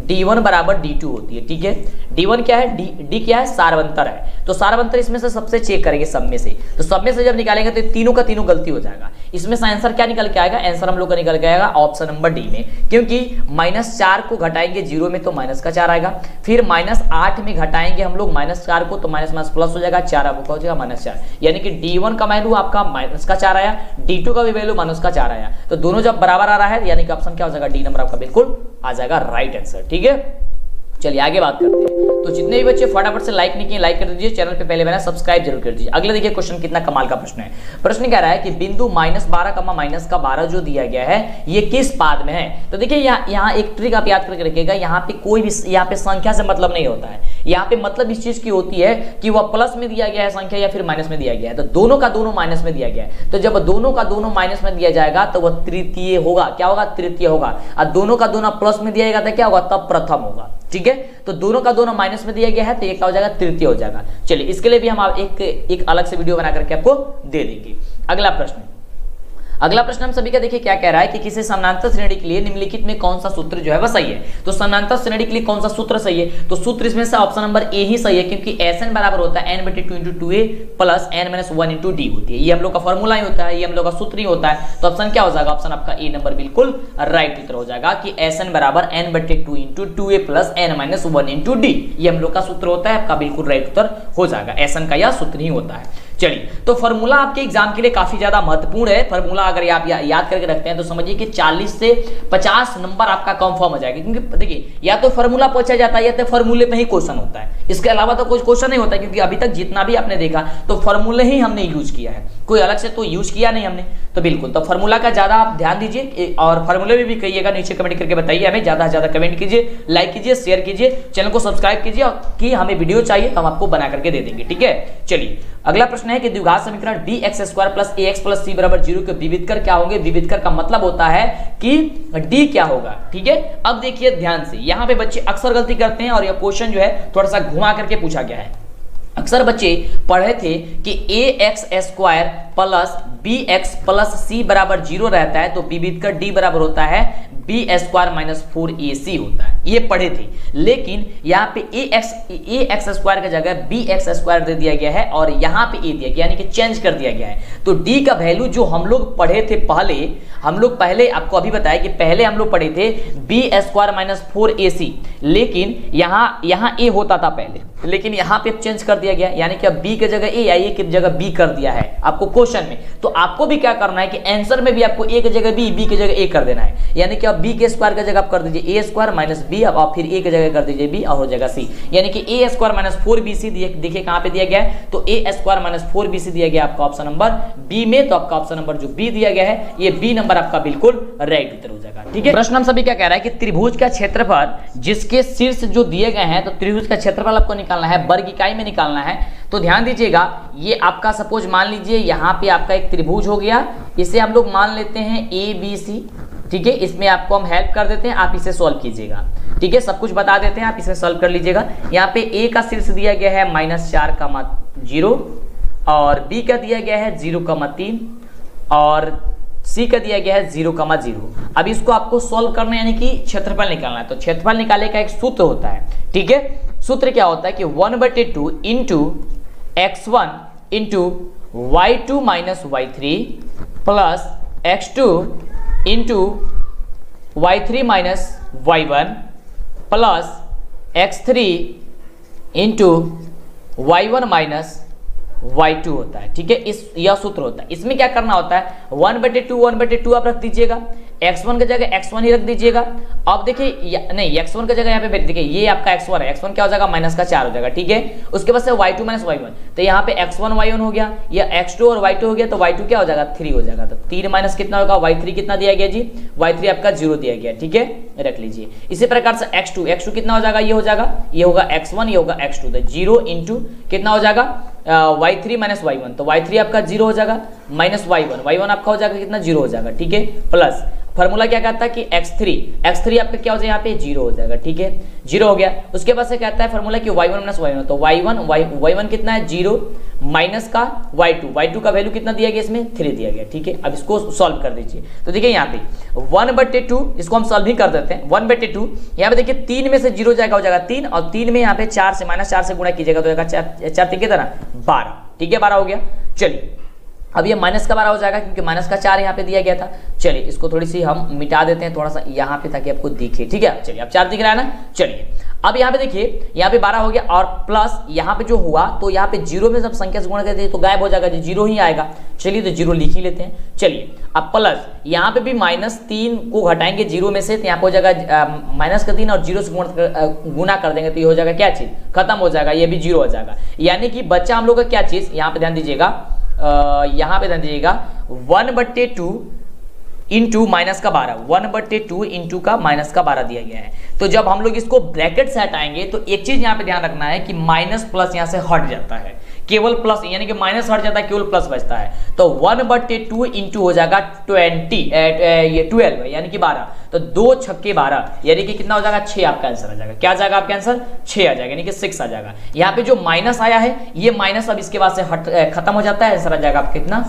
D1 बराबर D2 होती है। ठीक है, D1 क्या है, D क्या है, सारवंतर है, तो सारवंतर इसमें से सबसे चेक करेंगे सब में से, तो सब में से जब निकालेंगे तो तीनों का तीनों गलती हो जाएगा। इसमें से आंसर क्या निकल के आएगा, आंसर हम लोग का निकल के आएगा ऑप्शन नंबर डी में, क्योंकि -4 को घटाएंगे 0 में तो -4 आएगा, फिर -8 में घटाएंगे हम लोग -4 को तो माइनस प्लस हो जाएगा, 4 आपको हो जाएगा -4, यानी कि D1 का वैल्यू आपका -4 आया, D2 का भी वैल्यू -4 आया, तो दोनों जब बराबर आ रहा है यानी कि ऑप्शन क्या हो जाएगा, डी नंबर आपका बिल्कुल आ जाएगा राइट आंसर। ठीक है, चलिए आगे बात करते हैं। तो जितने भी बच्चे फटाफट से लाइक नहीं किए लाइक कर दीजिए, चैनल पे पहले मैंने सब्सक्राइब जरूर कर दीजिए। अगले देखिए क्वेश्चन कितना कमाल का प्रश्न है। प्रश्न कह रहा है कि बिंदु -12, -12 जो दिया गया है ये किस पाद में है। तो देखिए यहाँ एक ट्रिक आप याद करके रखिएगा, यहाँ पे कोई भी यहाँ पे संख्या से मतलब नहीं होता है, यहाँ पे मतलब इस चीज की होती है कि वह प्लस में दिया गया है संख्या या फिर माइनस में दिया गया है, तो दोनों का दोनों माइनस में दिया गया है, तो जब दोनों का दोनों माइनस में दिया जाएगा तो वह तृतीय होगा, क्या होगा, तृतीय होगा, और दोनों का दोनों प्लस में दिया जाएगा तो क्या होगा, तब प्रथम होगा। ठीक है, तो दोनों का दोनों माइनस में दिया गया है तो ये क्या हो जाएगा, तृतीय हो जाएगा। चलिए इसके लिए भी हम एक अलग से वीडियो बना करके आपको दे देंगे। अगला प्रश्न हम सभी का देखिए क्या कह रहा है कि किसी समानांतर श्रेणी के लिए निम्नलिखित में कौन सा सूत्र जो है वह सही है। तो समानांतर श्रेणी के लिए कौन सा सूत्र सही है, तो सूत्र इसमें से ऑप्शन नंबर ए ही सही है, क्योंकि Sn बराबर होता है n/2 × 2a plus n-1 × d होती है, ये हम लोग का फॉर्मूला ही होता है, ये हम लोग का सूत्र ही होता है, तो ऑप्शन क्या हो जाएगा, ऑप्शन आपका ए नंबर बिल्कुल राइट उत्तर हो जाएगा कि Sn बराबर n/2 × 2a plus n-1 × d, ये हम लोग का सूत्र होता है, आपका बिल्कुल राइट उत्तर हो जाएगा, Sn का यह सूत्र ही होता है। चलिए, तो फॉर्मूला आपके एग्जाम के लिए काफी ज्यादा महत्वपूर्ण है। फॉर्मूला अगर आप याद करके रखते हैं तो समझिए कि 40 से 50 नंबर आपका कंफर्म हो जाएगा, क्योंकि देखिए या तो फॉर्मूला पूछा जाता है या तो फॉर्मूले में ही क्वेश्चन होता है, इसके अलावा तो कोई क्वेश्चन नहीं होता, क्योंकि अभी तक जितना भी आपने देखा तो फॉर्मूले ही हमने यूज किया है, कोई अलग से तो यूज किया नहीं हमने, तो बिल्कुल तो फॉर्मूला का ज्यादा आप ध्यान दीजिए, और फॉर्मूले में भी कहिएगा, नीचे कमेंट करके बताइए हमें, ज्यादा से ज्यादा कमेंट कीजिए, लाइक कीजिए, शेयर कीजिए, चैनल को सब्सक्राइब कीजिए, कि हमें वीडियो चाहिए तो हम आपको बना करके दे देंगे। ठीक है, चलिए अगला प्रश्न है कि द्विघात समीकरण dx² + ax + c = 0 के विविधकर क्या होंगे। विविधकर का मतलब होता है कि d क्या होगा। ठीक है, अब देखिए ध्यान से, यहाँ पे बच्चे अक्सर गलती करते हैं और यह क्वेश्चन जो है थोड़ा सा घुमा करके पूछा गया है। अक्सर बच्चे पढ़े थे कि ax² + bx + c = 0 रहता है, तो विविधकर d बराबर होता है b² - 4ac होता है, ये पढ़े थे, लेकिन यहाँ पे ax² की जगह bx² दे दिया गया है और यहाँ पे a दिया गया, यानी कि चेंज कर दिया गया है। तो d का वैल्यू जो हम लोग पढ़े थे पहले आपको अभी बताया कि पहले हम लोग पढ़े थे b² - 4ac, लेकिन यहाँ a होता था पहले, लेकिन यहाँ पे चेंज कर दिया गया, यानी कि अब b की जगह a आई की जगह b कर दिया है आपको क्वेश्चन में। तो आपको भी क्या करना है कि आंसर में भी आपको a की जगह b की जगह a कर देना है, यानी कि अब b के स्क्वायर की जगह आप कर दीजिए a² - b, अब फिर a की जगह कर दीजिए b और हो जाएगा c, यानी कि a² - 4bc देखिए कहाँ पे दिया गया है, तो a² - 4bc दिया गया आपका ऑप्शन नंबर b में, तो आपका ऑप्शन नंबर जो b दिया गया है ये b नंबर आपका बिल्कुल राइट उत्तर हो जाएगा। ठीक है, प्रश्न हम सभी क्या कह रहा है कि त्रिभुज का क्षेत्रफल जिसके शीर्ष जो दिए गए हैं, तो त्रिभुज का क्षेत्रफल आपको निकालना है, वर्ग इकाई में निकालना है। तो ध्यान दीजिएगा, ये आपका सपोज मान लीजिए यहाँ पे आपका एक त्रिभुज हो गया, इसे हम लोग मान लेते हैं ABC। ठीक है, इसमें आपको हम हेल्प कर देते हैं, आप इसे सॉल्व कीजिएगा। ठीक है, सब कुछ बता देते हैं, आप इसे सॉल्व कर लीजिएगा। यहाँ पे a का शीर्ष दिया गया है -4,0 और b का दिया गया है 0,3 और c का दिया गया है 0,0। अब इसको आपको सॉल्व करना है, यानी कि क्षेत्रफल निकालना है। तो क्षेत्रफल निकालने का एक सूत्र होता है। ठीक है, सूत्र क्या होता है कि 1/2 × x1 × y2 - y3 plus x2 × y3 - y1 plus x3 × y1 - y2 होता है, ठीक है। यह सूत्र होता है। इसमें क्या करना होता है, 1/2 आप रख दीजिएगा, x1 की जगह x1 ही रख दीजिएगा। अब देखिए नहीं, x1 की जगह यहाँ पे देखिए ये आपका x1 है, x1 क्या हो जाएगा -4 हो जाएगा, ठीक है। उसके बाद से y2 - y1, तो यहाँ पे x1 y1 हो गया, या x2 और y2 हो गया, तो y2 क्या हो जाएगा 3 हो जाएगा। तो 3 माइनस कितना होगा, y3 कितना दिया गया जी, y3 आपका 0 दिया गया, ठीक है, रख लीजिए। इसी प्रकार से x2 कितना हो जाएगा, ये हो जाएगा, ये होगा x1, ये होगा x2, तो 0 इंटू कितना हो जाएगा y3 - y1, तो y3 आपका 0 हो जाएगा, माइनस y1 आपका हो जाएगा कितना 0 हो जाएगा, ठीक है। प्लस फॉर्मूला क्या कहता है कि x3 आपका क्या हो जाएगा, यहाँ पे 0 हो जाएगा, ठीक है, 0 हो गया। उसके बाद से कहता है फॉर्मूला कि y1 - y1, तो y1 कितना है 0 माइनस का y2 का वैल्यू कितना दिया गया, इसमें 3 दिया गया, ठीक है। अब इसको सॉल्व कर दीजिए। तो देखिए यहाँ पे 1/2 इसको हम सॉल्व ही कर देते हैं। 1/2 यहाँ पे देखिए 3 में से 0 जाएगा, हो जाएगा 3, और 3 में यहाँ पे 4 से -4 से गुणा कीजिएगा, तो जाएगा 4 3 कितना 12, ठीक है, 12 हो गया। चलिए अब ये माइनस का 12 हो जाएगा, क्योंकि माइनस का 4 यहाँ पे दिया गया था। चलिए इसको थोड़ी सी हम मिटा देते हैं थोड़ा सा यहाँ पे, ताकि आपको दिखे, ठीक है। चलिए अब 4 दिख रहा है ना। चलिए अब यहाँ पे देखिए, यहाँ पे 12 हो गया, और प्लस यहाँ पे जो हुआ, तो यहाँ पे 0 में जब संख्या से गुणा करते हैं तो गायब हो जाएगा, जो 0 ही आएगा। चलिए तो 0 लिख ही लेते हैं। चलिए अब प्लस यहाँ पे भी -3 को घटाएंगे 0 में से, तो यहाँ पे हो जाएगा -3, और 0 से गुणा कर देंगे, तो ये हो जाएगा क्या चीज, खत्म हो जाएगा, ये भी 0 हो जाएगा। यानी कि बच्चा हम लोग का क्या चीज, यहाँ पे ध्यान दीजिएगा, यहाँ पे ध्यान दीजिएगा 1/2 इंटू -12, 1/2 इंटू का -12 दिया गया है। तो जब हम लोग इसको ब्रैकेट से हटाएंगे, तो एक चीज यहाँ पे ध्यान रखना है कि माइनस प्लस यहाँ से हट जाता है, केवल प्लस, यानी कि माइनस हट जाता है, केवल प्लस बचता है। तो 1/2 इंटू हो जाएगा 12, यानी कि 12, तो 2 छक्के 12, यानी कि कितना हो जाएगा 6 आपका आंसर आ जाएगा। क्या आ जाएगा आपका आंसर 6 आ जाएगा, यानी कि 6 आ जाएगा। यहाँ पे जो माइनस आया है, ये माइनस अब इसके बाद से खत्म हो जाता है, आंसर आ जाएगा आपका कितना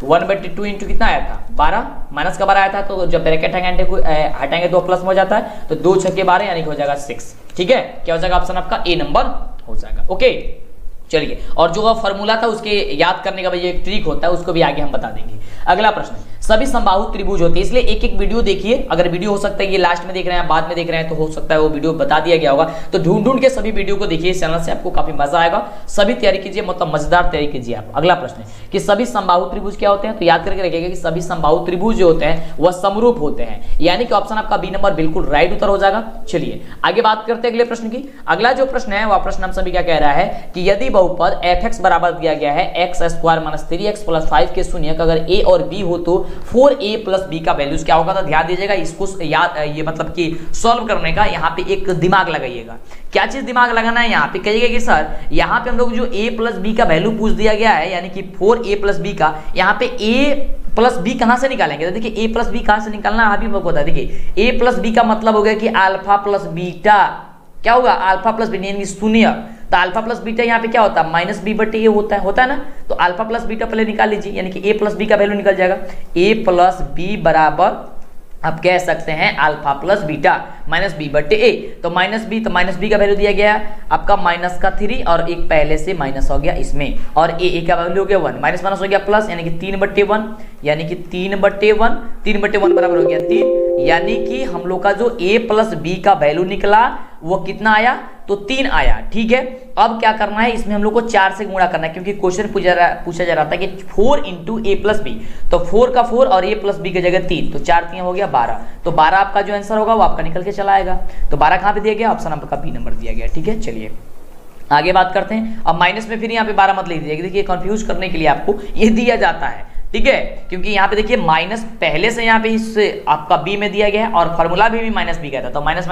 1/2 इंटू कितना आया था 12, माइनस का 12 आया था, तो जब ब्रैकेट हटाएंगे तो प्लस में हो जाता है, तो 2 छक्के 12 यानी कि हो जाएगा 6, ठीक है। क्या हो जाएगा ऑप्शन आपका ए नंबर हो जाएगा। ओके चलिए, और जो फॉर्मूला था उसके याद करने का ये एक ट्रिक होता है, उसको भी आगे हम बता देंगे। अगला प्रश्न, सभी समबाहु त्रिभुज होते हैं, इसलिए एक एक वीडियो देखिए। अगर वीडियो हो सकता है ये लास्ट में देख रहे हैं, बाद में देख रहे हैं, तो हो सकता है वो वीडियो बता दिया गया होगा, तो ढूंढ के सभी वीडियो को देखिए इस चैनल से, आपको काफी मजा आएगा। सभी तैयारी कीजिए, मतलब मजेदार तैयारी कीजिए आप। अगला प्रश्न है कि सभी समबाहु त्रिभुज क्या होते हैं, तो याद करके रखिएगा कि सभी समबाहु त्रिभुज जो होते हैं वह समरूप होते हैं, यानी कि ऑप्शन आपका बी नंबर बिल्कुल राइट उत्तर हो जाएगा। चलिए आगे बात करते हैं अगले प्रश्न की। अगला जो प्रश्न है वह प्रश्न हम सभी क्या कह रहा है कि यदि बहुपद f(x) बराबर दिया गया है x² - 3x + 5 के शून्यक अगर a और b हो, तो 4a + b का वैल्यूज क्या होगा। तो ध्यान दीजिएगा, इसको याद ये मतलब कि सॉल्व करने का यहाँ पे एक दिमाग लगाइएगा। क्या चीज दिमाग लगाना है, यहाँ पे कहिएगा कि सर यहाँ पे हम लोग जो a + b का वैल्यू पूछ दिया गया है, यानी कि 4a + b का, यहाँ पे a + b कहां से निकालेंगे। तो देखिए a + b कहां से निकालना है अभी आपको बता। देखिए a + b का मतलब हो गया कि अल्फा + बीटा, क्या होगा अल्फा + बीटा यानी शून्य। तो अल्फा + बीटा यहाँ पे क्या होता है -b/a होता है ना। तो अल्फा + बीटा पहले निकाल लीजिए, यानी कि a + b का वैल्यू निकल जाएगा। a + b बराबर आप कह सकते हैं अल्फा + बीटा -b/a। तो -b का वैल्यू दिया गया आपका -3, और एक पहले से माइनस हो गया इसमें, और a का वैल्यू हो गया 1, -1 हो गया प्लस, यानी कि 3/1, यानी कि 3/1 बराबर हो गया 3, यानी कि हम लोग का जो a + b का वैल्यू निकला वो कितना आया, तो 3 आया, ठीक है। अब क्या करना है, इसमें हम लोग को 4 से गुणा करना है, क्योंकि क्वेश्चन पूछा जा रहा था कि 4 × a + b, तो 4 का 4 और a + b की जगह 3, तो 4 3 हो गया 12, तो 12 आपका जो आंसर होगा वो आपका निकल के चला आएगा। तो 12 कहाँ पे दिया गया, ऑप्शन आपका बी नंबर दिया गया, ठीक है। चलिए आगे बात करते हैं। अब माइनस में फिर यहाँ पे 12 मत लिख दीजिए, देखिए कंफ्यूज करने के लिए आपको ये दिया जाता है, ठीक है, क्योंकि यहाँ पे देखिए माइनस पहले से यहाँ पे इस आपका बी में दिया गया है, और फॉर्मूला भी -b का था, तो माइनस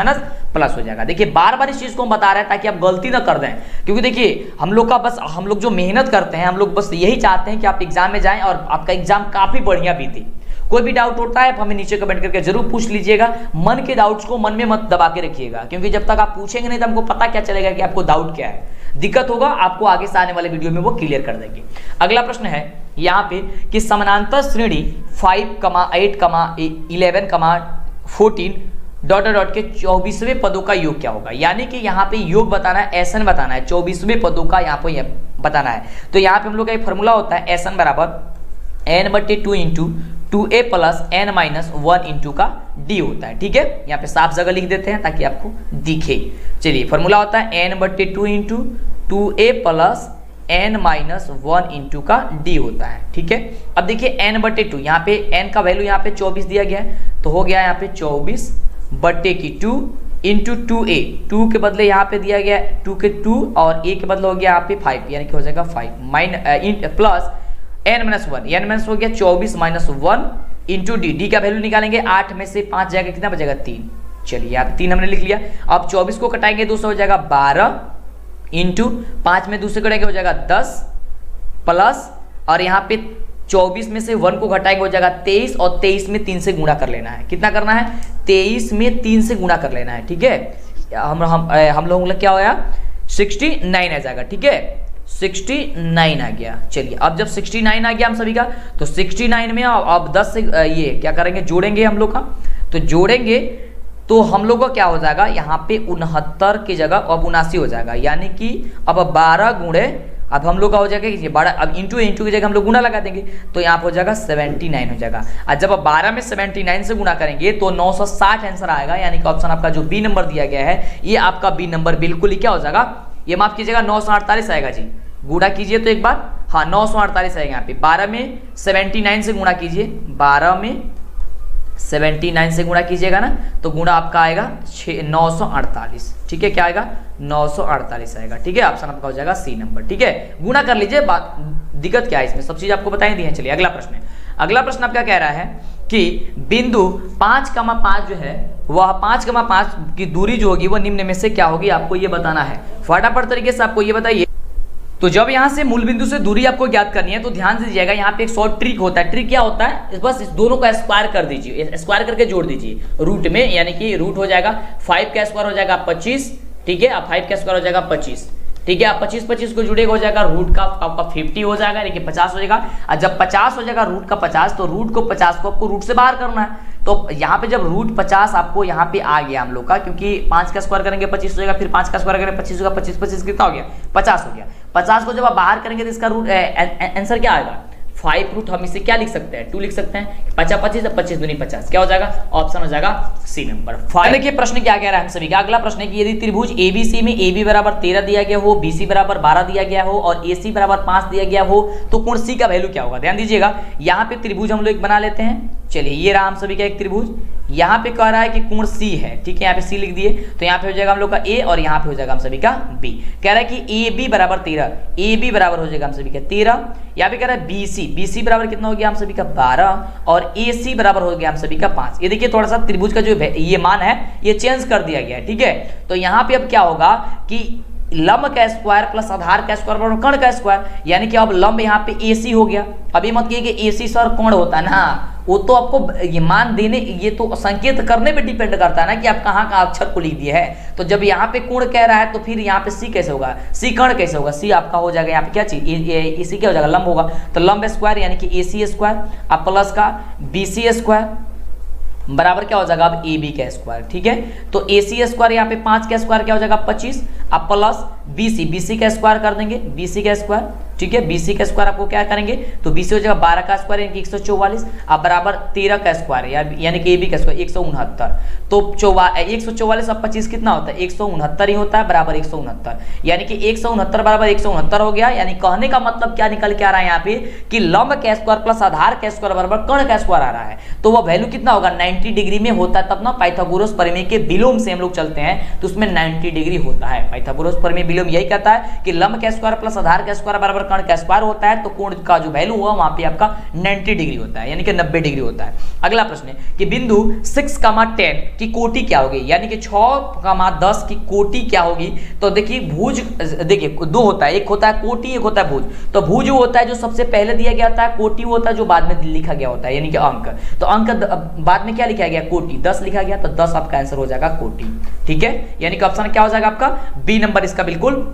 प्लस हो जाएगा। देखिए बार बार इस चीज को हम बता रहे हैं ताकि आप गलती ना कर दें, क्योंकि देखिए हम लोग जो मेहनत करते हैं, हम लोग बस यही चाहते हैं कि आप एग्जाम में जाएं और आपका एग्जाम काफी बढ़िया बीते। कोई भी डाउट होता है हमें नीचे कमेंट करके जरूर पूछ लीजिएगा। मन के डाउट्स को मन में मत दबा के रखिएगा, क्योंकि जब तक आप पूछेंगे नहीं तो हमको पता क्या चलेगा कि आपको डाउट क्या है। दिक्कत होगा आपको आगे से आने वाले वीडियो में वो क्लियर कर देंगे। अगला प्रश्न है यहाँ पे कि समानांतर श्रेणी 5, 8, 11, 14 ... के 24वें पदों का योग क्या होगा। यानी कि यहाँ पे योग बताना है, एसएन बताना है, 24वें पदों का यहाँ पे बताना है। तो यहाँ पे हम लोग का फॉर्मूला होता है एसएन बराबर n/2 × 2a + n - 1 इंटू का d होता है, ठीक है। यहाँ पे साफ जगह लिख देते हैं ताकि आपको दिखे। चलिए फॉर्मूला होता है n/2 × 2a + n-1 इंटू का d होता है। ठीक है, अब देखिए n/2, यहाँ पे n का वैल्यू यहाँ पे 24 दिया गया है, तो हो गया यहाँ पे 24/2 इंटू 2a, 2 के बदले यहाँ पे दिया गया 2 के 2 और a के बदले हो गया यहाँ पे 5, यानी कि हो जाएगा 5 प्लस n-1, n- हो गया 24 - 1 इंटू d का वैल्यू निकालेंगे, 8 में से 5 जाएगा, कितना बचेगा 3। चलिए यहाँ पे 3 हमने लिख लिया। अब 24 को कटाएंगे 2 से हो जाएगा 12 इंटू 5 में 2 से कटाएंगे हो जाएगा 10 प्लस, और यहाँ पे 24 में से 1 को घटाएंगे हो जाएगा 23, और 23 में 3 से गुणा कर लेना है। कितना करना है? 23 में 3 से गुणा कर लेना है। ठीक है, हम लोगों का क्या होया 69 आ जाएगा। ठीक है, 69 आ गया। चलिए अब जब 69 आ गया हम सभी का, तो 69 में अब 10 से ये क्या करेंगे, जोड़ेंगे हम लोग का, तो जोड़ेंगे तो हम लोग का क्या हो जाएगा, यहाँ पे 69 की जगह अब 79 हो जाएगा, यानी कि अब 12 गुणे, अब हम लोग का हो जाएगा कि 12, अब इंटू की जगह हम लोग गुना लगा देंगे, तो यहाँ पे हो जाएगा 79 हो जाएगा। और जब अब 12 में 79 से गुना करेंगे तो 960 आंसर आएगा, यानी कि ऑप्शन आपका जो बी नंबर दिया गया है, ये आपका बी नंबर बिल्कुल ही क्या हो जाएगा, ये माफ कीजिएगा 948 आएगा जी। गुणा कीजिए तो एक बार, हाँ 948 आएगा। यहाँ पे 12 में 79 से गुणा कीजिए, 12 में 79 से गुणा कीजिएगा ना, तो गुणा आपका आएगा 948। ठीक है, क्या आएगा 948 आएगा। ठीक है, ऑप्शन आपका हो जाएगा सी नंबर। ठीक है, गुणा कर लीजिए, बात दिक्कत क्या है इसमें, सब चीज आपको बताई दी है। चलिए अगला प्रश्न है। अगला प्रश्न आपका कह रहा है कि बिंदु 5,5 जो है वह 5,5 की दूरी जो होगी वह निम्न में से क्या होगी, आपको ये बताना है। फटाफट तरीके से आपको ये बताइए। तो जब यहां से मूल बिंदु से दूरी आपको ज्ञात करनी है, तो ध्यान से दीजिएगा, यहाँ पे एक शॉर्ट ट्रिक होता है। ट्रिक क्या होता है, बस इस दोनों का स्क्वायर कर दीजिए, स्क्वायर करके जोड़ दीजिए रूट में, यानी कि रूट हो जाएगा 5 का स्क्वायर हो जाएगा 25। ठीक है, अब 5 का स्क्वायर हो जाएगा 25। ठीक है, अब 25 को जुड़ेगा हो जाएगा रूट का आपका 50 हो जाएगा, यानी कि 50 हो जाएगा। और जब 50 हो जाएगा रूट का 50, तो रूट को 50 को आपको रूट से बाहर करना है। तो यहाँ पे जब रूट 50 आपको यहाँ पे आ गया हम लोग का, क्योंकि 5 का स्क्वायर करेंगे 25 हो जाएगा, फिर 5 का स्क्वायर करेंगे 25 होगा, 25 कितना हो गया 50 हो गया। 50 को जब आप बाहर करेंगे तो इसका रूट आंसर क्या आएगा 5 रूट, हम इसे क्या लिख सकते हैं 2 लिख सकते हैं। 50 25 25 दूनी 50, क्या हो जाएगा ऑप्शन हो जाएगा सी नंबर 5। देखिए प्रश्न क्या कह रहा है हम सभी का। अगला प्रश्न है कि यदि त्रिभुज ABC में AB बराबर 13 दिया गया हो, BC बराबर 12 दिया गया हो और AC बराबर 5 दिया गया हो, तो कोण C का वैल्यू क्या होगा। ध्यान दीजिएगा, यहाँ पे त्रिभुज हम लोग एक बना लेते हैं। चलिए ये रहा हम सभी का एक त्रिभुज, यहाँ पे कह रहा है कि कोण C है। ठीक है, यहाँ पे C लिख दिए, तो यहाँ पे हो जाएगा हम लोग का A और यहाँ पे हो जाएगा हम सभी का B। कह रहा है कि AB बराबर 13, AB बराबर हो जाएगा हम सभी का 13। यहाँ पे कह रहा है BC बराबर कितना हो गया हम सभी का 12 और AC बराबर हो गया हम सभी का 5। ये देखिए थोड़ा सा त्रिभुज का जो ये मान है ये चेंज कर दिया गया है। ठीक है, तो यहाँ पे अब क्या होगा कि लंब का स्क्वायर प्लस आधार का स्क्वायर बराबर कर्ण का स्क्वायर, यानी कि अब लंब यहाँ पे AC हो गया। अभी मत कहिए कि AC सर कोण होता है ना, वो तो आपको ये मान देने, ये तो संकेत करने पे डिपेंड करता है ना कि आप कहाँ का अक्षर को लिख दिए है। तो जब यहाँ पे कोण कह रहा है तो फिर यहाँ पे C कैसे होगा, C कर्ण कैसे होगा, C आपका हो जाएगा यहाँ पे क्या चीज AC क्या हो जाएगा लंब होगा, तो लंब स्क्वायर यानी कि AC स्क्वायर अब प्लस का BC स्क्वायर बराबर क्या हो जाएगा अब AB का स्क्वायर। ठीक है, तो AC स्क्वायर यहाँ पे 5 का स्क्वायर क्या हो जाएगा 25, अब प्लस BC का स्क्वायर कर देंगे, BC का स्क्वायर। ठीक है, BC का स्क्वायर आपको क्या करेंगे तो BC हो जाएगा 12 का स्क्वायर यानी कि 144, अब बराबर 13 का स्क्वायर यानी कि AB का स्क्वायर 169। तो 144 अब 25 कितना होता है 169 ही होता है, बराबर 169, यानी कि 169 बराबर 169 हो गया। यानी कहने का मतलब क्या निकल के आ रहा है यहाँ पे कि लंब का स्क्वायर प्लस आधार का स्क्वायर बराबर कर्ण का स्क्वायर आ रहा है, तो वह वैल्यू कितना होगा 90 डिग्री में होता है। तब ना पाइथागोरस प्रमेय के विलोम से हम लोग चलते हैं तो उसमें 90 डिग्री होता है। पाइथागोरस प्रमेय विलोम यही कहता है कि लंब का स्क्वायर प्लस आधार का स्क्वायर बराबर कर्ण का स्क्वायर होता है, तो कोण का जो वैल्यू हुआ वहां पे आपका 90 डिग्री होता है, यानी कि 90 डिग्री होता है। अगला प्रश्न है कि बिंदु 6,10 की कोटि क्या होगी, यानी कि 6,10 की कोटि क्या होगी। तो देखिए भुज, देखिए दो होता है, एक होता है कोटि, एक होता है भुज। तो भुज वो होता है जो सबसे पहले दिया गया होता है, कोटि वो होता है जो बाद में लिखा गया होता है, यानी कि अंक। तो अंक बाद में क्या लिखा गया कोटि 10 लिखा गया, तो 10 आपका आंसर हो जाएगा कोटि। ठीक है, यानी कि ऑप्शन क्या हो जाएगा आपका बी नंबर इसका बिल्कुल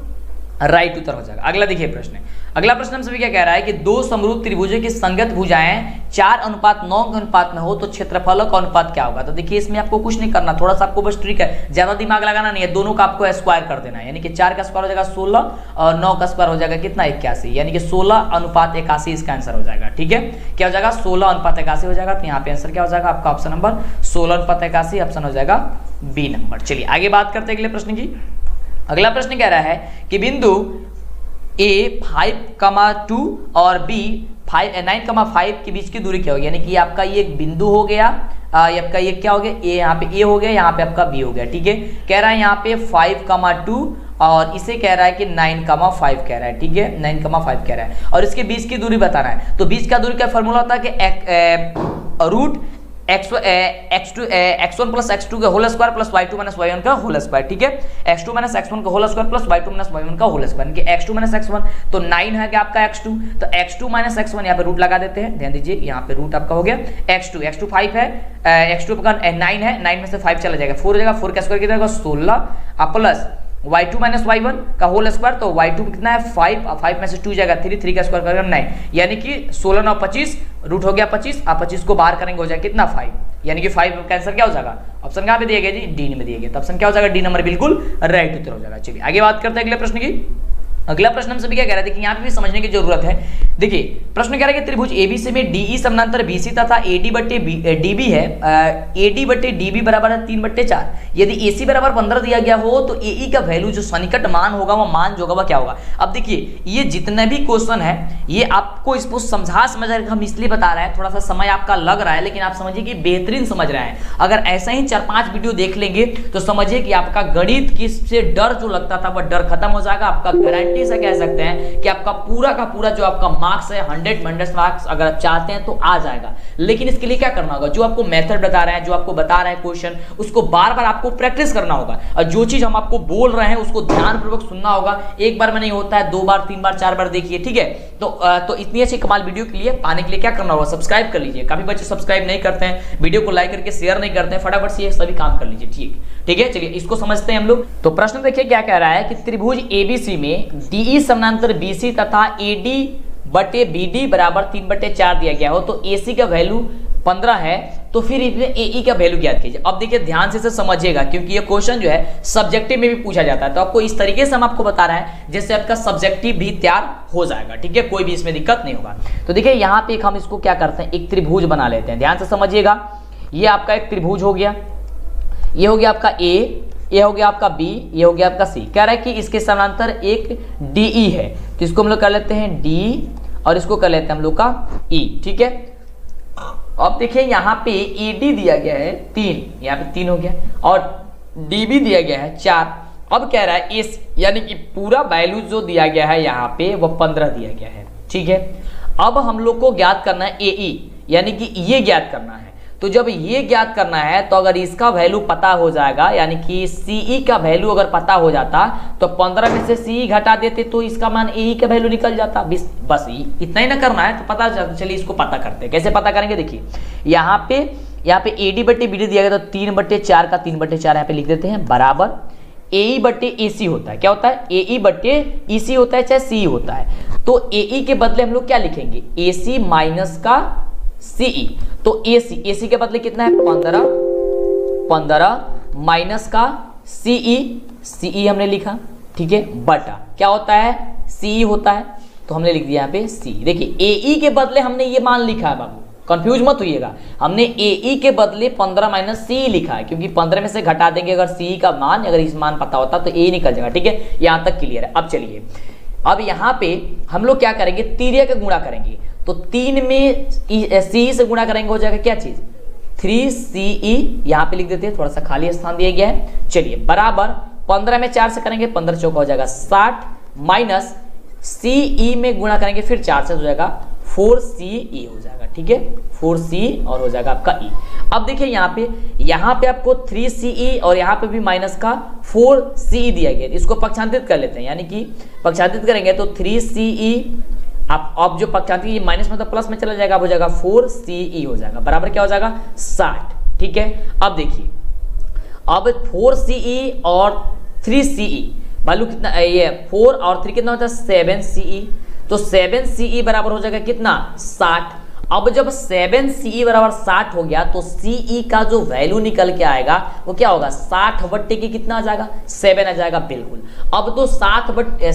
राइट उत्तर हो जाएगा। अगला देखिए प्रश्न है। अगला प्रश्न हम सभी क्या कह रहा है कि दो समरूप त्रिभुजों की संगत भुजाएं 4:9 के अनुपात में हो तो क्षेत्रफल का अनुपात क्या होगा। तो देखिए इसमें आपको कुछ नहीं करना, थोड़ा सा आपको बस ट्रिक है, ज्यादा दिमाग लगाना नहीं है, दोनों का आपको स्क्वायर कर देना है। यानी कि 4 का स्क्वायर हो जाएगा 16 और 9 का स्क्वायर हो जाएगा कितना 81, यानी कि 16:81 इसका आंसर हो जाएगा। ठीक है, क्या हो जाएगा 16:81 हो जाएगा। तो यहाँ पे आंसर क्या हो जाएगा आपका ऑप्शन नंबर 16:81 ऑप्शन हो जाएगा बी नंबर। चलिए आगे बात करते हैं अगले प्रश्न की। अगला प्रश्न कह रहा है कि बिंदु ए 5,2 और बी 9,5 के बीच की दूरी क्या होगी, यानी कि आपका ये एक बिंदु हो गया, ये आपका ये क्या हो गया, ए यहाँ पे ए हो गया, यहाँ पे आपका बी हो गया, ठीक है। कह रहा है यहाँ पे 5,2 और इसे कह रहा है कि 9,5 कह रहा है, ठीक है, 9,5 कह रहा है और इसके बीच की दूरी बताना है। तो बीच का दूरी का फॉर्मूला होता है कि रूट x1 प्लस x2 का whole square plus y2 minus y1 का होल स्क्वायर, ठीक है। x2 माइनस x1 का whole square plus y2 minus y1 का होल स्क्वायर, यानी कि x2 माइनस x1 तो 9 है कि आपका x2, तो x2 माइनस x1 यहाँ पे रूट लगा देते हैं, ध्यान दीजिए यहाँ पे रूट आपका हो गया x2 5 है, x2 का 9 है, 9 में से 5 चला जाएगा 4 हो जाएगा, 4 का स्क्वायर कितना होगा 16 प्लस y2 माइनस y1 का होल स्क्वायर, तो y2 कितना है 5 में से 2 जाएगा 3 का स्क्वायर करेंगे 9, यानी कि 16 9 25 रूट हो गया 25, आप 25 को बाहर करेंगे हो जाएगा कितना 5, यानी कि 5 का आंसर क्या हो जाएगा, ऑप्शन कहाँ पे दिया गया जी, डी में दिया गया, तो ऑप्शन क्या हो जाएगा डी नंबर बिल्कुल राइट उत्तर हो जाएगा। चलिए आगे बात करते हैं अगले प्रश्न की। अगला प्रश्न हमसे भी क्या कह रहा है, देखिए यहाँ पे भी समझने की जरूरत है। देखिए प्रश्न कह रहा है कि त्रिभुज एबीसी में डीई समानांतर बीसी तथा एडी बट्टे डीबी है, एडी बट्टे डीबी बराबर है 3/4। यदि एसी बराबर 15 दिया गया हो तो एई का वैल्यू जो सन्निकट मान होगा वो मान जो होगा वह क्या होगा। अब देखिए ये जितने भी क्वेश्चन है ये आपको इसको समझा हम इसलिए बता रहे हैं, थोड़ा सा समय आपका लग रहा है लेकिन आप समझिए कि बेहतरीन समझ रहे हैं। अगर ऐसा ही 4-5 वीडियो देख लेंगे तो समझिए कि आपका गणित किससे डर जो लगता था वह डर खत्म हो जाएगा। आपका गारंटी से कह सकते हैं कि आपका पूरा का पूरा जो आपका मार्क्स है 100 मार्क्स अगर आप चाहते हैं तो आ जाएगा। लेकिन इसके लिए क्या करना होगा, जो आपको मेथड बता रहे हैं, जो आपको बता रहे हैं क्वेश्चन, उसको बार बार आपको प्रैक्टिस करना होगा और जो चीज हम आपको बोल रहे हैं उसको ध्यानपूर्वक सुनना होगा। एक बार में नहीं होता है, 2 बार 3 बार 4 बार देखिए, ठीक है। तो इतनी अच्छी कमाल वीडियो के लिए पाने के लिए क्या करना होगा, सब्सक्राइब कर लीजिए। काफी बच्चे सब्सक्राइब नहीं करते हैं, वीडियो को लाइक करके शेयर नहीं करते हैं, फटाफट से ये सभी काम कर लीजिए, ठीक है। चलिए इसको समझते हैं हम लोग। तो प्रश्न देखिए क्या कह रहा है कि त्रिभुज एबीसी में डीई समानांतर बीसी तथा एडी बटे बीडी बराबर 3/4 दिया गया हो तो एसी का वैल्यू 15 है तो फिर एई का वैल्यू ज्ञात कीजिए। अब देखिए ध्यान से समझिएगा क्योंकि ये क्वेश्चन जो है सब्जेक्टिव में भी पूछा जाता है, तो आपको इस तरीके से हम आपको बता रहे हैं जैसे आपका सब्जेक्टिव भी तैयार हो जाएगा, ठीक है, कोई भी इसमें दिक्कत नहीं होगा। तो देखिए यहाँ पे हम इसको क्या करते हैं, एक त्रिभुज बना लेते हैं। ध्यान से समझिएगा, ये आपका एक त्रिभुज हो गया, ये हो गया आपका ए, ये हो गया आपका बी, ये हो गया आपका सी। कह रहा है कि इसके समानांतर एक डीई है तो इसको हम लोग कर लेते हैं डी और इसको कर लेते हैं हम लोग का ई, ठीक है। अब देखिए यहाँ पे एडी दिया गया है 3, यहाँ पे 3 हो गया और डीबी दिया गया है 4। अब कह रहा है इस यानी कि पूरा वैल्यू जो दिया गया है यहाँ पे वो 15 दिया गया है, ठीक है। अब हम लोग को ज्ञात करना है एई यानी कि ये ज्ञात करना है। तो जब ये ज्ञात करना है तो अगर इसका वैल्यू पता हो जाएगा यानी कि सीई का वैल्यू अगर पता हो जाता तो 15 में से सीई घटा देते तो इसका मान एई का वैल्यू निकल जाता। बस इतना ही ना करना है तो पता चलिए इसको पता करते हैं। कैसे पता करेंगे, देखिए यहाँ पे एडी बट्टे बीडी दिया गया तो 3/4 का 3/4 यहाँ पे लिख देते हैं बराबर एई बट्टे एसी होता है। क्या होता है, एई बट्टे ईसी होता है चाहे सी होता है। तो एई के बदले हम लोग क्या लिखेंगे, एसी माइनस का सीई। तो एसी के बदले कितना है 15 माइनस का सीई हमने लिखा, ठीक है, बटा क्या होता है सीई होता है तो हमने लिख दिया यहाँ पे सी। देखिए एई के बदले हमने ये मान लिखा है, बाबू कंफ्यूज मत होइएगा, हमने एई के बदले 15 माइनस सी लिखा है क्योंकि 15 में से घटा देंगे अगर सी का मान, अगर इस मान पता होता तो ए निकल जाएगा, ठीक है। यहाँ तक क्लियर है। अब चलिए अब यहाँ पे हम लोग क्या करेंगे, तिर्यक का गुणा करेंगे। तो 3 में सी से गुणा करेंगे हो जाएगा क्या चीज 3CE, यहाँ पे लिख देते हैं, थोड़ा सा खाली स्थान दिया गया है। चलिए बराबर 15 में 4 से करेंगे 15 चौका हो जाएगा 60 माइनस CE में गुणा करेंगे फिर 4 से हो जाएगा 4CE हो जाएगा, ठीक है, 4C और हो जाएगा आपका E। अब देखिए यहाँ पे आपको 3CE और यहाँ पे भी माइनस का 4CE दिया गया, इसको पक्षांतरित कर लेते हैं, यानी कि पक्षांतरित करेंगे तो 3CE अब जो पक्षांतरित ये माइनस में तो प्लस में चला जाएगा, हो जाएगा 4CE हो जाएगा बराबर क्या हो जाएगा 60, ठीक है। अब देखिए अब 4CE और 3CE वैल्यू कितना, ये 4 और 3 कितना होता है 7CE, तो 7CE बराबर हो जाएगा कितना 60। अब जब 7CE बराबर 60 हो गया तो CE का जो वैल्यू निकल के आएगा वो क्या होगा 60 बट्टे की कितना आ जाएगा 7 आ जाएगा, बिल्कुल। अब तो 60 बट्टे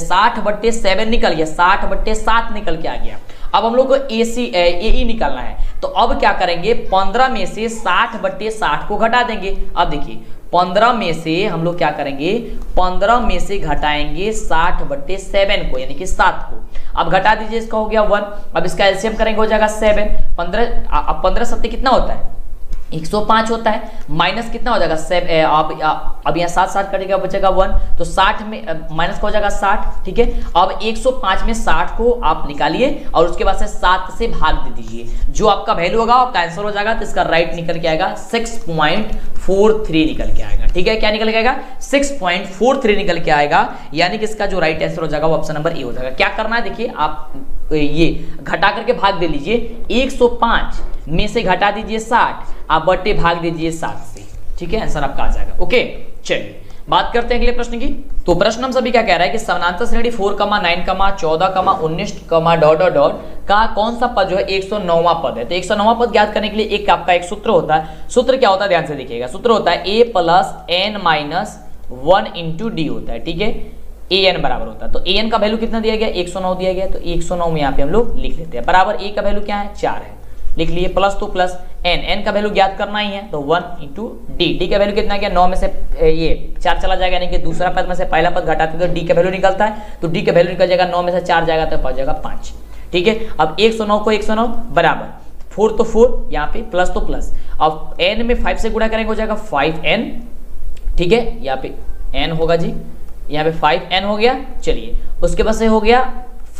7 निकल गया, 60 बट्टे 7 निकल के आ गया। अब हम लोग को AE निकालना है तो अब क्या करेंगे 15 में से 60 बट्टे 60 को घटा देंगे। अब देखिए 15 में से हम लोग क्या करेंगे, 15 में से घटाएंगे 60/7 को, यानी कि 7 को। अब घटा दीजिए, इसका हो गया 1। अब इसका एलसीएम करेंगे, हो जाएगा 7। 15 सत्ते कितना होता है, 105 होता है। माइनस कितना हो जाएगा 7, अब यहाँ 7 कटेगा, बचेगा 1, तो 60 में माइनस का हो जाएगा 60, ठीक है। अब 105 में 60 को आप निकालिए और उसके बाद से 7 से भाग दे दीजिए, जो आपका वैल्यू होगा आपका आंसर हो जाएगा। तो इसका राइट निकल के आएगा 6.43 निकल के आएगा, ठीक है। क्या निकल के आएगा, 6.43 निकल के आएगा, यानी कि इसका जो राइट आंसर हो जाएगा वो ऑप्शन नंबर ए हो जाएगा। क्या करना है, देखिए आप ये घटा करके भाग दे लीजिए, 105 में से घटा दीजिए 60, आप बट्टे भाग दीजिए 7 से, ठीक है, आंसर आपका आ जाएगा। ओके, चलिए बात करते हैं अगले प्रश्न की। तो प्रश्न हम सभी क्या कह रहा है कि समानांतर श्रेणी 4, 9, 14, 19, डॉट डॉट डॉट का कौन सा पद जो है 109वां पद है। तो 109वां पद ज्ञात करने के लिए एक आपका एक सूत्र होता है। सूत्र क्या होता है, ध्यान से देखिएगा। सूत्र होता है a + n - 1 × d होता है, ठीक है। an बराबर होता है, तो an का वैल्यू कितना दिया गया, 109 दिया गया, तो 109 में यहाँ पे हम लोग लिख लेते हैं। बराबर a का वैल्यू क्या है, 4 है, लिख लिए। प्लस तो प्लस n का वैल्यू ज्ञात करना ही है, तो 1 × d का वैल्यू कितना गया, 9 में से ये 4 चला जाएगा, यानी कि दूसरा पद में से पहला पद घटाते तो d का वैल्यू निकलता है, तो d का वैल्यू निकल जाएगा, 9 में से 4 जाएगा तो पहुंच जाएगा 5, ठीक है। अब 109 को 109 बराबर 4 तो 4, यहाँ पे प्लस तो प्लस, अब n में 5 से गुणा करेंगे हो जाएगा 5n, ठीक है। यहाँ पे n होगा जी, यहाँ पे 5n हो गया। चलिए उसके बाद से हो गया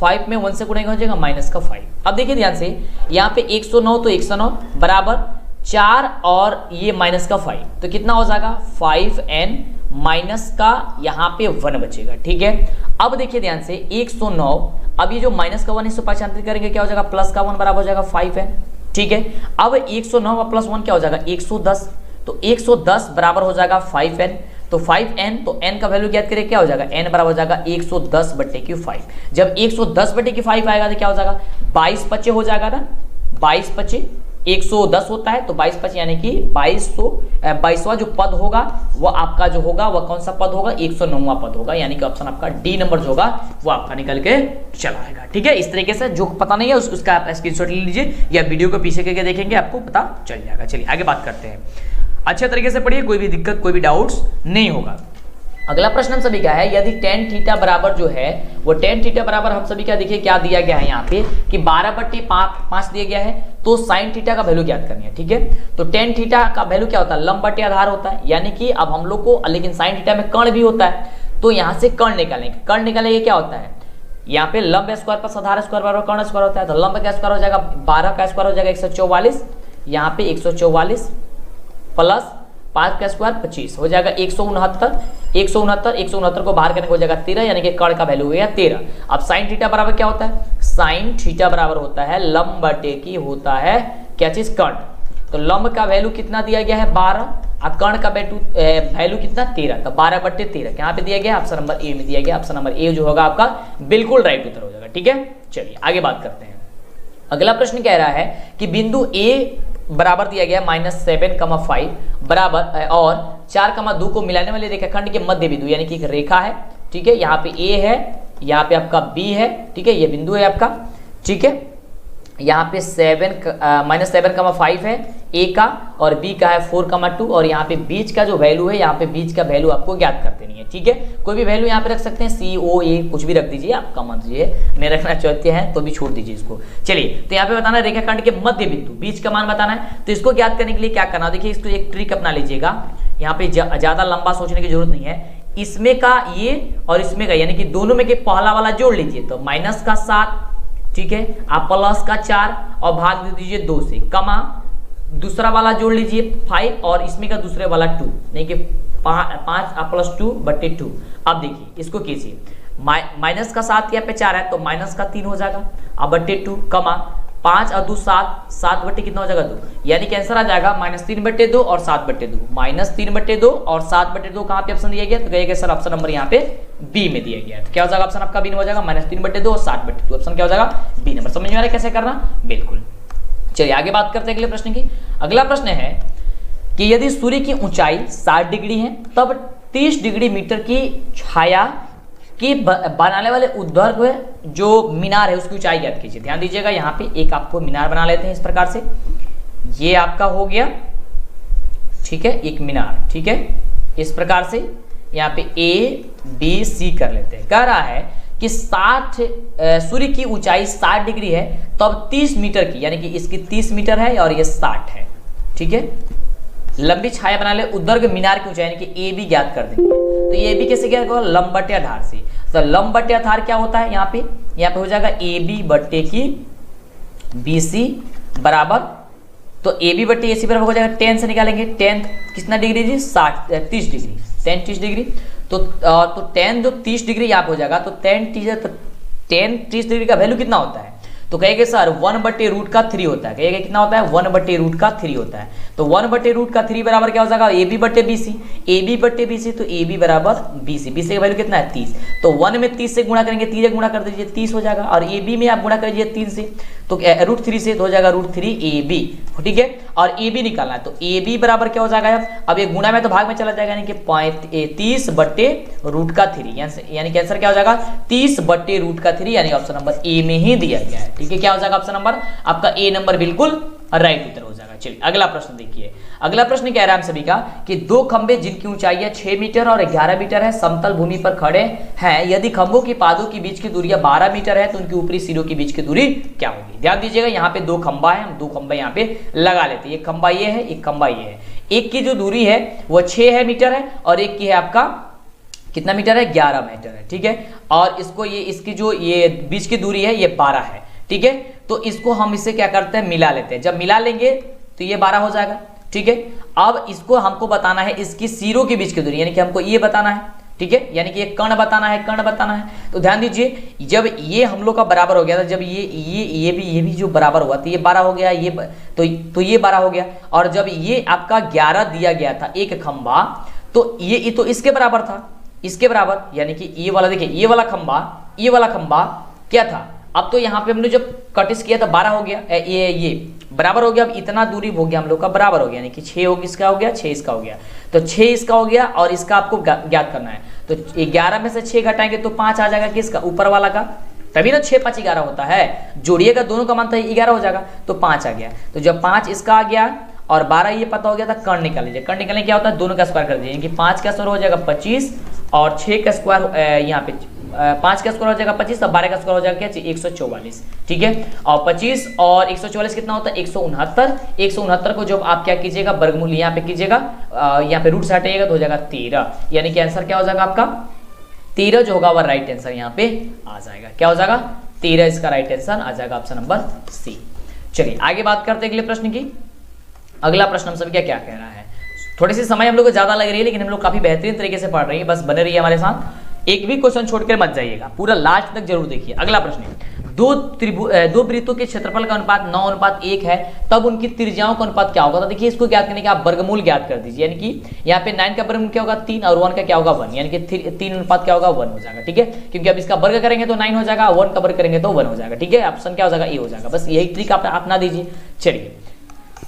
5 में 1 से गुणा हो जाएगा -5। अब देखिए ध्यान से, यहाँ पे 109 तो 109 बराबर 4 और ये -5, तो कितना हो जाएगा 5n माइनस का यहाँ पे 1 बचेगा, ठीक है। अब देखिए ध्यान से 109, अब ये जो माइनस का 1 इसको पहचानते करेंगे क्या हो जाएगा, प्लस का 1 बराबर हो जाएगा 5n, ठीक है। अब 109 + 1 क्या हो जाएगा 110, तो 110 बराबर हो जाएगा 5n, तो 5n, तो n का वैल्यू ज्ञात करें क्या हो जाएगा, n बराबर हो जाएगा 110/5। जब 110/5 आएगा तो क्या हो जाएगा, 22 बच्चे हो जाएगा ना, 22 बच्चे 110 होता है, तो 22 बच्चे यानी कि 22वां जो पद होगा वो आपका जो होगा वह कौन सा पद होगा, 109वां पद होगा, यानी कि ऑप्शन आपका डी नंबर जो होगा वो आपका निकल के चला आएगा, ठीक है। इस तरीके से जो पता नहीं है उसका आप स्क्रीनशॉट ले लीजिए या वीडियो को पीछे करके देखेंगे, आपको पता चल जाएगा। चलिए आगे बात करते हैं, अच्छे तरीके से पढ़िए, कोई भी दिक्कत कोई भी डाउट्स नहीं होगा। अगला प्रश्न हम सभी का है, यदि tan थीटा बराबर जो है वो tan थीटा बराबर हम सभी का देखिए क्या दिया गया है यहाँ पे कि 12/5 दिया गया है, तो sin थीटा का वैल्यू ज्ञात करनी है, ठीक है। तो tan थीटा का वैल्यू क्या होता है, लंब बटे आधार होता है, यानी कि अब हम लोग को, लेकिन sin थीटा में कर्ण भी होता है, तो यहाँ से कर्ण निकालेंगे। कर्ण निकालेंगे क्या होता है, यहाँ पे लंब स्क्वायर प्लस आधार स्क्वायर बराबर कर्ण स्क्वायर होता है, तो लंब का स्क्वायर हो जाएगा 12 का स्क्वायर हो जाएगा 144, यहाँ पे 144 प्लस 5 का स्क्वायर 25 हो जाएगा 169 को बाहर करने को हो जाएगा 13, यानी कि कर्ण का वैल्यू हो गया 13। अब साइन थीटा बराबर क्या होता है, साइन थीटा बराबर होता है लंब बटे की होता है क्या चीज, कर्ण। तो लंब का वैल्यू कितना दिया गया है 12 और कर्ण का वैल्यू कितना 13, तो 12/13 यहाँ पे दिया गया, ऑप्शन नंबर ए में दिया गया। ऑप्शन नंबर ए जो होगा आपका बिल्कुल राइट उत्तर हो जाएगा, ठीक है। चलिए आगे बात करते हैं। अगला प्रश्न कह रहा है कि बिंदु ए बराबर दिया गया -7,5 बराबर और 4,2 को मिलाने वाले रेखाखंड के मध्य बिंदु, यानी कि एक रेखा है, ठीक है। यहाँ पे ए है, यहाँ पे आपका बी है, ठीक है, ये बिंदु है आपका, ठीक है। यहाँ पे -7,5 है ए का और बी का है 4,2, और यहाँ पे बीच का जो वैल्यू है, यहाँ पे बीच का वैल्यू आपको ज्ञात कर देनी है, ठीक है। कोई भी वैल्यू यहाँ पे रख सकते हैं, सी ओ ए कुछ भी रख दीजिए, आपका मर्जी है, नहीं रखना चाहते हैं तो भी छोड़ दीजिए इसको। चलिए, तो यहाँ पे बताना है रेखाखंड के मध्य बिंदु, बीच का मान बताना है, तो इसको ज्ञात करने के लिए क्या करना, देखिए इसको एक ट्रिक अपना लीजिएगा। यहाँ पे ज्यादा लंबा सोचने की जरूरत नहीं है, इसमें का ये और इसमें का, यानी कि दोनों में के पहला वाला जोड़ लीजिए, तो -7, ठीक है, आप प्लस का 4 और भाग दे दीजिए 2 से, कमा दूसरा वाला जोड़ लीजिए 5 और इसमें का दूसरे वाला 2, नहीं कि 5 + 2/2। अब देखिए इसको कीजिए, माइनस का 7 यहाँ पे 4 है, तो माइनस का 3 हो जाएगा, अब /2 कमा 5 और 2 7, 7 कितना हो जाएगा 2, यानी कि आंसर आ जाएगा -3/2 और 7/2, -3/2 और 7/2 कहाँ पे ऑप्शन दिया गया, तो कहिएगा सर ऑप्शन नंबर यहाँ पे बी में दिया गया है। तो क्या हो जाएगा ऑप्शन आपका बी में हो जाएगा, -3/2 और 7/2, ऑप्शन क्या हो जाएगा बी नंबर। समझ में आ रहा है कैसे करना, बिल्कुल। चलिए आगे बात करते हैं अगले प्रश्न की। अगला प्रश्न है कि यदि सूर्य की ऊंचाई 60 डिग्री है, तब 30 डिग्री मीटर की छाया कि बनाने वाले ऊर्ध्वाधर जो मीनार है उसकी ऊंचाई ज्ञात कीजिए। ध्यान दीजिएगा, यहाँ पे एक आपको मीनार बना लेते हैं इस प्रकार से, ये आपका हो गया, ठीक है, एक मीनार, ठीक है, इस प्रकार से यहाँ पे ए बी सी कर लेते हैं। कह रहा है कि 60 सूर्य की ऊंचाई 60 डिग्री है तब 30 मीटर की, यानी कि इसकी 30 मीटर है और ये 60 है, ठीक है। लंबी छाया बना ले उद्दर्ग मीनार की ऊंचाई यानी कि ए बी ज्ञात कर देंगे। तो ये बी कैसे ज्ञात होगा, लंब बटे आधार से। तो लंब बटे आधार क्या होता है, यहाँ पे हो जाएगा ए बी बट्टे की बी सी बराबर, तो ए बी बट्टे ए सी बराबर हो जाएगा 10 से निकालेंगे, 10 कितना डिग्री जी 30 डिग्री, 10 30 डिग्री। तो 10 जो 30 डिग्री यहाँ पे हो जाएगा, तो 10 30 डिग्री का वैल्यू कितना होता है, तो कहेंगे सर 1/√3 होता है। कहेंगे कितना होता है, 1/√3 होता है। तो 1/√3 बराबर क्या हो जाएगा, ए बी बट्टे बी सी, ए बी बट्टे बी सी, तो ए बी बराबर बी सी, बी सी का वैल्यू कितना है 30। तो 1 में 30 से गुणा करेंगे, 3 से गुणा कर दीजिए 30 हो जाएगा, और ए बी में आप गुणा करिए 3 से, तो √3 से तो हो जाएगा √3 ए बी, ठीक है। और ए बी निकालना है, तो ए बी बराबर क्या हो जाएगा, अब ये गुणा में तो भाग में चला जाएगा, यानी कि 30/√3, यानी कि आंसर क्या हो जाएगा 30/√3, यानी ऑप्शन नंबर ए में ही दिया गया है, ठीक है। क्या हो जाएगा ऑप्शन नंबर आपका ए नंबर बिल्कुल राइट उत्तर हो जाएगा। चलिए अगला प्रश्न देखिए। अगला प्रश्न कह रहा है हम सभी का कि दो खंबे जिनकी ऊंचाई 6 मीटर और 11 मीटर है समतल भूमि पर खड़े हैं, यदि खंभों की पादों के बीच की दूरी 12 मीटर है तो उनकी ऊपरी सिरों के बीच की दूरी क्या होगी। ध्यान दीजिएगा, यहाँ पे दो खंबा है, हम दो खंबे यहाँ पे लगा लेते हैं। एक खंबा ये है, एक खंबा ये है। एक की जो दूरी है वो 6 मीटर है और एक की है आपका कितना मीटर है, 11 मीटर है, ठीक है। और इसको ये इसकी जो ये बीच की दूरी है ये 12 है, ठीक है। तो इसको हम इसे क्या करते हैं, मिला लेते हैं। जब मिला लेंगे तो ये 12 हो जाएगा, ठीक है। अब इसको हमको बताना है इसकी सिरों के बीच की दूरी, यानी कि हमको ये बताना है, ठीक है, यानी कि ये कर्ण बताना है, कर्ण बताना है। तो ध्यान दीजिए, जब ये हम लोग का बराबर हो गया था, जब ये भी जो बराबर हुआ तो ये 12 हो गया, ये तो ये 12 हो गया। और जब ये आपका 11 दिया गया था एक खंबा, तो ये तो इसके बराबर था, इसके बराबर, यानी कि ये वाला देखिए, ये वाला खंबा क्या था। अब तो यहाँ पे हमने जब कटिस किया था 12 हो गया, ये बराबर हो गया। अब इतना दूरी हो गया हम लोग का बराबर हो गया, यानी कि 6 इसका हो गया, 6 इसका हो गया, तो 6 इसका हो गया और इसका आपको ज्ञात करना है। तो 11 में से 6 घटाएंगे तो 5 आ जाएगा किसका, ऊपर वाला का, तभी ना 6 5 11 होता है। जोड़िएगा दोनों का मान था 11 हो जाएगा, तो 5 आ गया। तो जब 5 इसका आ गया और 12 ये पता हो गया था, कर्ण निकाल लीजिए। कर्ण निकालने क्या होता है, दोनों का स्क्वायर कर दीजिए, यानी कि 5 का स्क्वायर हो जाएगा 25 और 6 का स्क्वायर यहाँ पे 5 का स्क्वायर हो जाएगा 25 और 12 का स्क्वायर हो जाएगा क्या 144, ठीक है। और 25 और 144 कितना होता है 169। 169 को जब आप क्या कीजिएगा, वर्गमूल यहाँ पे कीजिएगा, यहाँ पे रूट से हटाइएगा तो हो जाएगा 13, यानी कि आंसर क्या हो जाएगा आपका 13 जो होगा वह राइट आंसर यहाँ पे आ जाएगा। क्या हो जाएगा 13 इसका राइट आंसर आ जाएगा, ऑप्शन नंबर सी। चलिए आगे बात करते हैं अगले प्रश्न की। अगला प्रश्न हम सभी क्या कह रहा है, थोड़ी सी समय हम लोग को ज्यादा लग रही है लेकिन हम लोग काफी बेहतरीन तरीके से पढ़ रहे हैं, बस बने रहिए हमारे साथ, एक भी क्वेश्चन छोड़कर मत जाइएगा, पूरा लास्ट तक जरूर देखिए। अगला प्रश्न है, दो वृत्तों के क्षेत्रफल का अनुपात 9:1 है, तब उनकी त्रिज्याओं का अनुपात क्या होगा। तो देखिए इसको ज्ञात करने के आप वर्गमूल ज्ञात कर दीजिए, यानी कि यहाँ पे 9 का वर्गमूल क्या होगा 3 और 1 का क्या होगा 1, यानी कि 3 अनुपात क्या होगा 1 हो जाएगा, ठीक है। क्योंकि अब इसका वर्ग करेंगे तो 9 हो जाएगा, 1 का वर्ग करेंगे तो 1 हो जाएगा, ठीक है। ऑप्शन क्या हो जाएगा ए हो जाएगा, बस यही ट्रिक आप अपना दीजिए। चलिए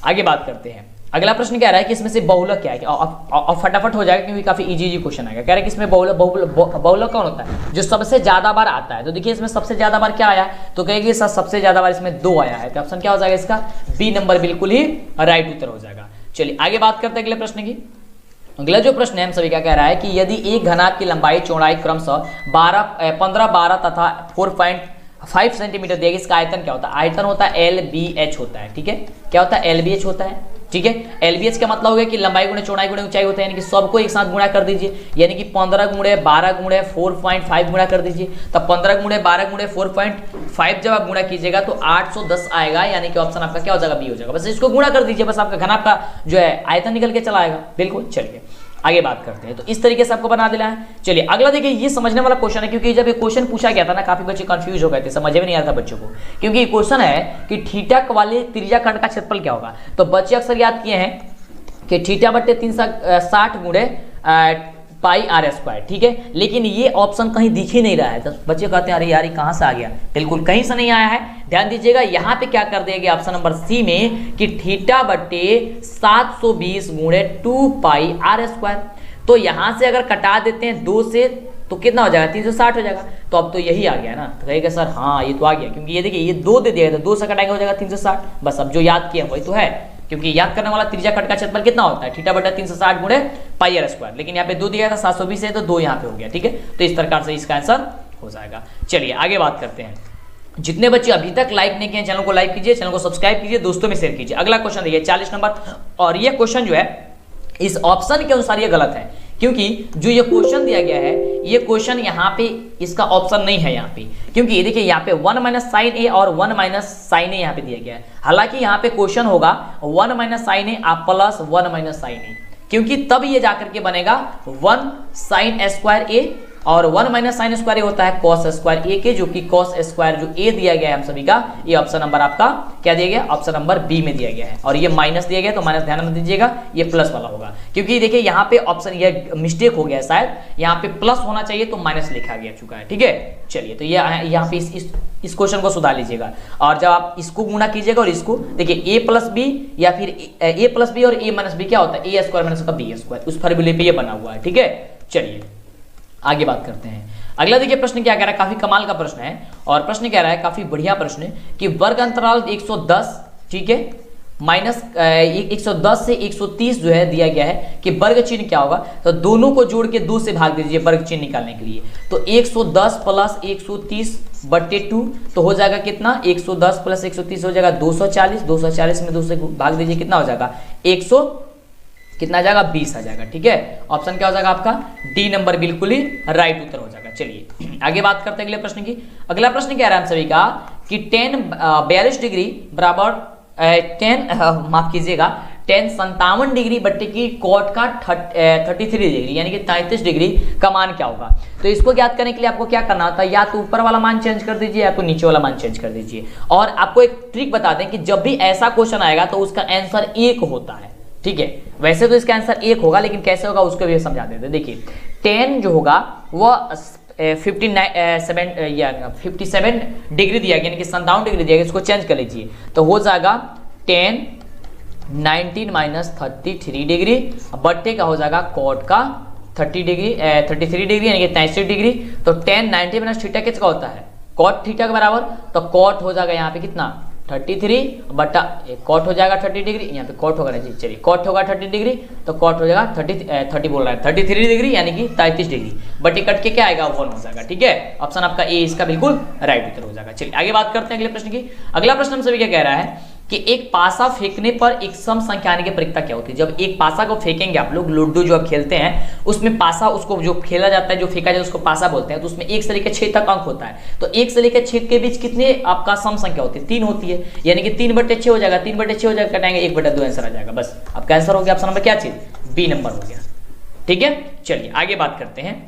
आगे बात करते हैं। अगला प्रश्न क्या रहा है कि इसमें से बहुलक क्या है, और फटाफट हो जाएगा क्योंकि काफी इजी क्वेश्चन आएगा। कह रहा है कि इसमें बहुलक कौन होता है, जो सबसे ज्यादा बार आता है। तो देखिए इसमें सबसे ज्यादा बार क्या आया, तो कहेगी सर सबसे ज्यादा बार इसमें 2 आया है, तो ऑप्शन क्या हो जाएगा इसका बी नंबर बिल्कुल ही राइट उत्तर हो जाएगा। चलिए आगे बात करते हैं अगले प्रश्न की। अगला जो प्रश्न है हम सभी का कह रहा है कि यदि एक घनाभ की लंबाई चौड़ाई क्रमशः 15 12 तथा 4.5 सेंटीमीटर दिया, इसका आयतन क्या होता है, आयतन होता है LBH होता है, ठीक है। क्या होता है LBH होता है, ठीक है। LBH का मतलब हो गया कि लंबाई गुणे चौड़ाई गुणे ऊंचाई होता है, यानी कि सबको एक साथ गुणा कर दीजिए, यानी कि 15 गुणे 12 गुणे 4.5 गुणा कर दीजिए। तब 15 गुणे 12 गुणे 4.5 जब आप गुणा कीजिएगा तो 810 आएगा, यानी कि ऑप्शन आपका क्या हो जाएगा बी हो जाएगा। बस इसको गुणा कर दीजिए, बस आपका घनाभ का जो है आयतन निकल के चला आएगा, बिल्कुल। चलिए आगे बात करते हैं। तो इस तरीके से आपको बना देना है। चलिए अगला देखिए, ये समझने वाला क्वेश्चन है, क्योंकि जब ये क्वेश्चन पूछा गया था ना काफी बच्चे कंफ्यूज हो गए थे, समझ में नहीं आ रहा था बच्चों को, क्योंकि ये क्वेश्चन है कि थीटा वाले त्रिज्याखंड का क्षेत्रफल क्या होगा। तो बच्चे अक्सर याद किए हैं कि थीटा बट्टे 360 गुणे पाई r स्क्वायर, ठीक है। लेकिन ये ऑप्शन कहीं दिख ही नहीं रहा है, तो बच्चे कहते हैं अरे यार ये कहां से आ गया, बिल्कुल कहीं से नहीं आया है। ध्यान दीजिएगा, यहाँ पे क्या कर दिया गया ऑप्शन नंबर सी में कि थीटा बट्टे 720 गुणे 2 पाई r स्क्वायर। तो यहां से अगर कटा देते हैं 2 से तो कितना हो जाएगा 360 हो जाएगा। तो अब तो यही आ गया ना, तो कहेगा सर हाँ ये तो आ गया, क्योंकि ये देखिए ये 2 दे दिया, तो 2 से कटाएंगे हो जाएगा 360। बस अब जो याद किया वही तो है, क्योंकि याद करने वाला त्रिज्या कट का क्षेत्रफल कितना होता है, थीटा बटा 360 गुणे पाई r स्क्वायर, लेकिन यहाँ पे 2 दिया था 720 है तो 2 यहाँ पे हो गया। ठीक है, तो इस प्रकार से इसका आंसर हो जाएगा। चलिए आगे बात करते हैं। जितने बच्चे अभी तक लाइक नहीं किए चैनल को लाइक कीजिए, चैनल को सब्सक्राइब कीजिए, दोस्तों में शेयर कीजिए। अगला क्वेश्चन देखिए 40 नंबर, और ये क्वेश्चन जो है इस ऑप्शन के अनुसार ये गलत है, क्योंकि जो ये क्वेश्चन दिया गया है ये क्वेश्चन यहाँ पे इसका ऑप्शन नहीं है यहाँ पे, क्योंकि ये देखिए यहाँ पे 1 माइनस साइन ए और 1 माइनस साइन ए यहाँ पे दिया गया है। हालांकि यहाँ पे क्वेश्चन होगा 1 माइनस साइन ए आप प्लस 1 माइनस साइन ए, क्योंकि तब ये जाकर के बनेगा 1 साइन स्क्वायर ए और 1 माइनस साइन स्क्वायर ए होता है कॉस स्क्वायर ए के, जो कि कॉस स्क्वायर जो ए दिया गया है हम सभी का, ये ऑप्शन नंबर आपका क्या दिया गया, ऑप्शन नंबर बी में दिया गया है। और ये माइनस दिया गया तो माइनस ध्यान में दीजिएगा, ये प्लस वाला होगा, क्योंकि देखिए यहाँ पे ऑप्शन ये मिस्टेक हो गया शायद, यहाँ पे प्लस होना चाहिए तो माइनस लिखा गया चुका है। ठीक है, चलिए तो ये यहाँ पे इस क्वेश्चन को सुधार लीजिएगा, और जब आप इसको गुणा कीजिएगा और इसको देखिए a प्लस बी या फिर a प्लस बी और a माइनस बी क्या होता है, ए स्क्वायर माइनस बी स्क्वायर, उस फॉर्मूले पे ये बना हुआ है। ठीक है, चलिए आगे बात करते हैं। अगला देखिए प्रश्न क्या कह रहा है, काफी कमाल का प्रश्न है, और प्रश्न कह रहा है काफी बढ़िया प्रश्न है कि वर्ग अंतराल 110, ठीक है, माइनस 110 से 130 जो है दिया गया है कि वर्ग चिन्ह क्या होगा, तो दोनों को जोड़ के 2 से भाग दीजिए वर्ग चिन्ह निकालने के लिए। तो 110 प्लस 130 बटे 2 तो हो जाएगा कितना, 110 प्लस 130 हो जाएगा 240, 240 में 2 से भाग दीजिए कितना हो जाएगा 100, कितना आ जाएगा 20 आ जाएगा। ठीक है, ऑप्शन क्या हो जाएगा आपका डी नंबर बिल्कुल ही राइट उत्तर हो जाएगा। चलिए आगे बात करते हैं अगले प्रश्न की। अगला प्रश्न कह रहा है हम सभी का कि 42 डिग्री बराबर माफ कीजिएगा 57 डिग्री बट्टे की कॉट का 33 डिग्री यानी कि 33 डिग्री का मान क्या होगा। तो इसको ज्ञात करने के लिए आपको क्या करना होता है, या तो ऊपर वाला मान चेंज कर दीजिए या तो नीचे वाला मान चेंज कर दीजिए। और आपको एक ट्रिक बता दें कि जब भी ऐसा क्वेश्चन आएगा तो उसका आंसर 1 होता है। ठीक है, वैसे तो इसका आंसर 1 होगा, लेकिन कैसे होगा उसको भी समझा देते हैं। देखिए 10 जो होगा वो 57 डिग्री दिया गया, यानी कि 57 डिग्री दिया गया, इसको चेंज कर लीजिए तो हो जाएगा 10 19 माइनस 33 डिग्री बट्टे का हो जाएगा कॉट का 33 डिग्री यानी कि 63 डिग्री। तो 10 90 माइनस थीटा किसका होता है, कॉट थीटा के बराबर, तो कॉट हो जाएगा यहाँ पे कितना 33 बटा कॉट हो जाएगा 30 डिग्री, यहाँ पे कॉट होगा जी, चलिए कॉट होगा 30 डिग्री तो कॉट हो जाएगा 30 बोल रहा है 33 डिग्री यानी कि 33 डिग्री बटे कट के क्या आएगा 1 हो जाएगा। ठीक है, ऑप्शन आपका ए इसका बिल्कुल राइट उत्तर हो जाएगा। चलिए आगे बात करते हैं अगले प्रश्न की। अगला प्रश्न हम सभी क्या कह रहा है कि एक पासा फेंकने पर एक सम संख्या आने की प्रक्रिया क्या होती है। जब एक पासा को फेंकेंगे आप लोग, लूडो जो आप खेलते हैं उसमें पासा उसको जो खेला जाता है, जो फेंका जाता है उसको पासा बोलते हैं, तो उसमें 1 से लेकर 6 तक अंक होता है। तो 1 से लेकर 6 के बीच कितने आपका सम संख्या होती है, 3 होती है, यानी कि 3 बटे 6 हो जाएगा, 3 बटे 6 हो जाएगा, कटाएंगे 1 बटे 2 आंसर आ जाएगा। बस आपका आंसर हो गया ऑप्शन नंबर क्या चीज, बी नंबर हो गया। ठीक है, चलिए आगे बात करते हैं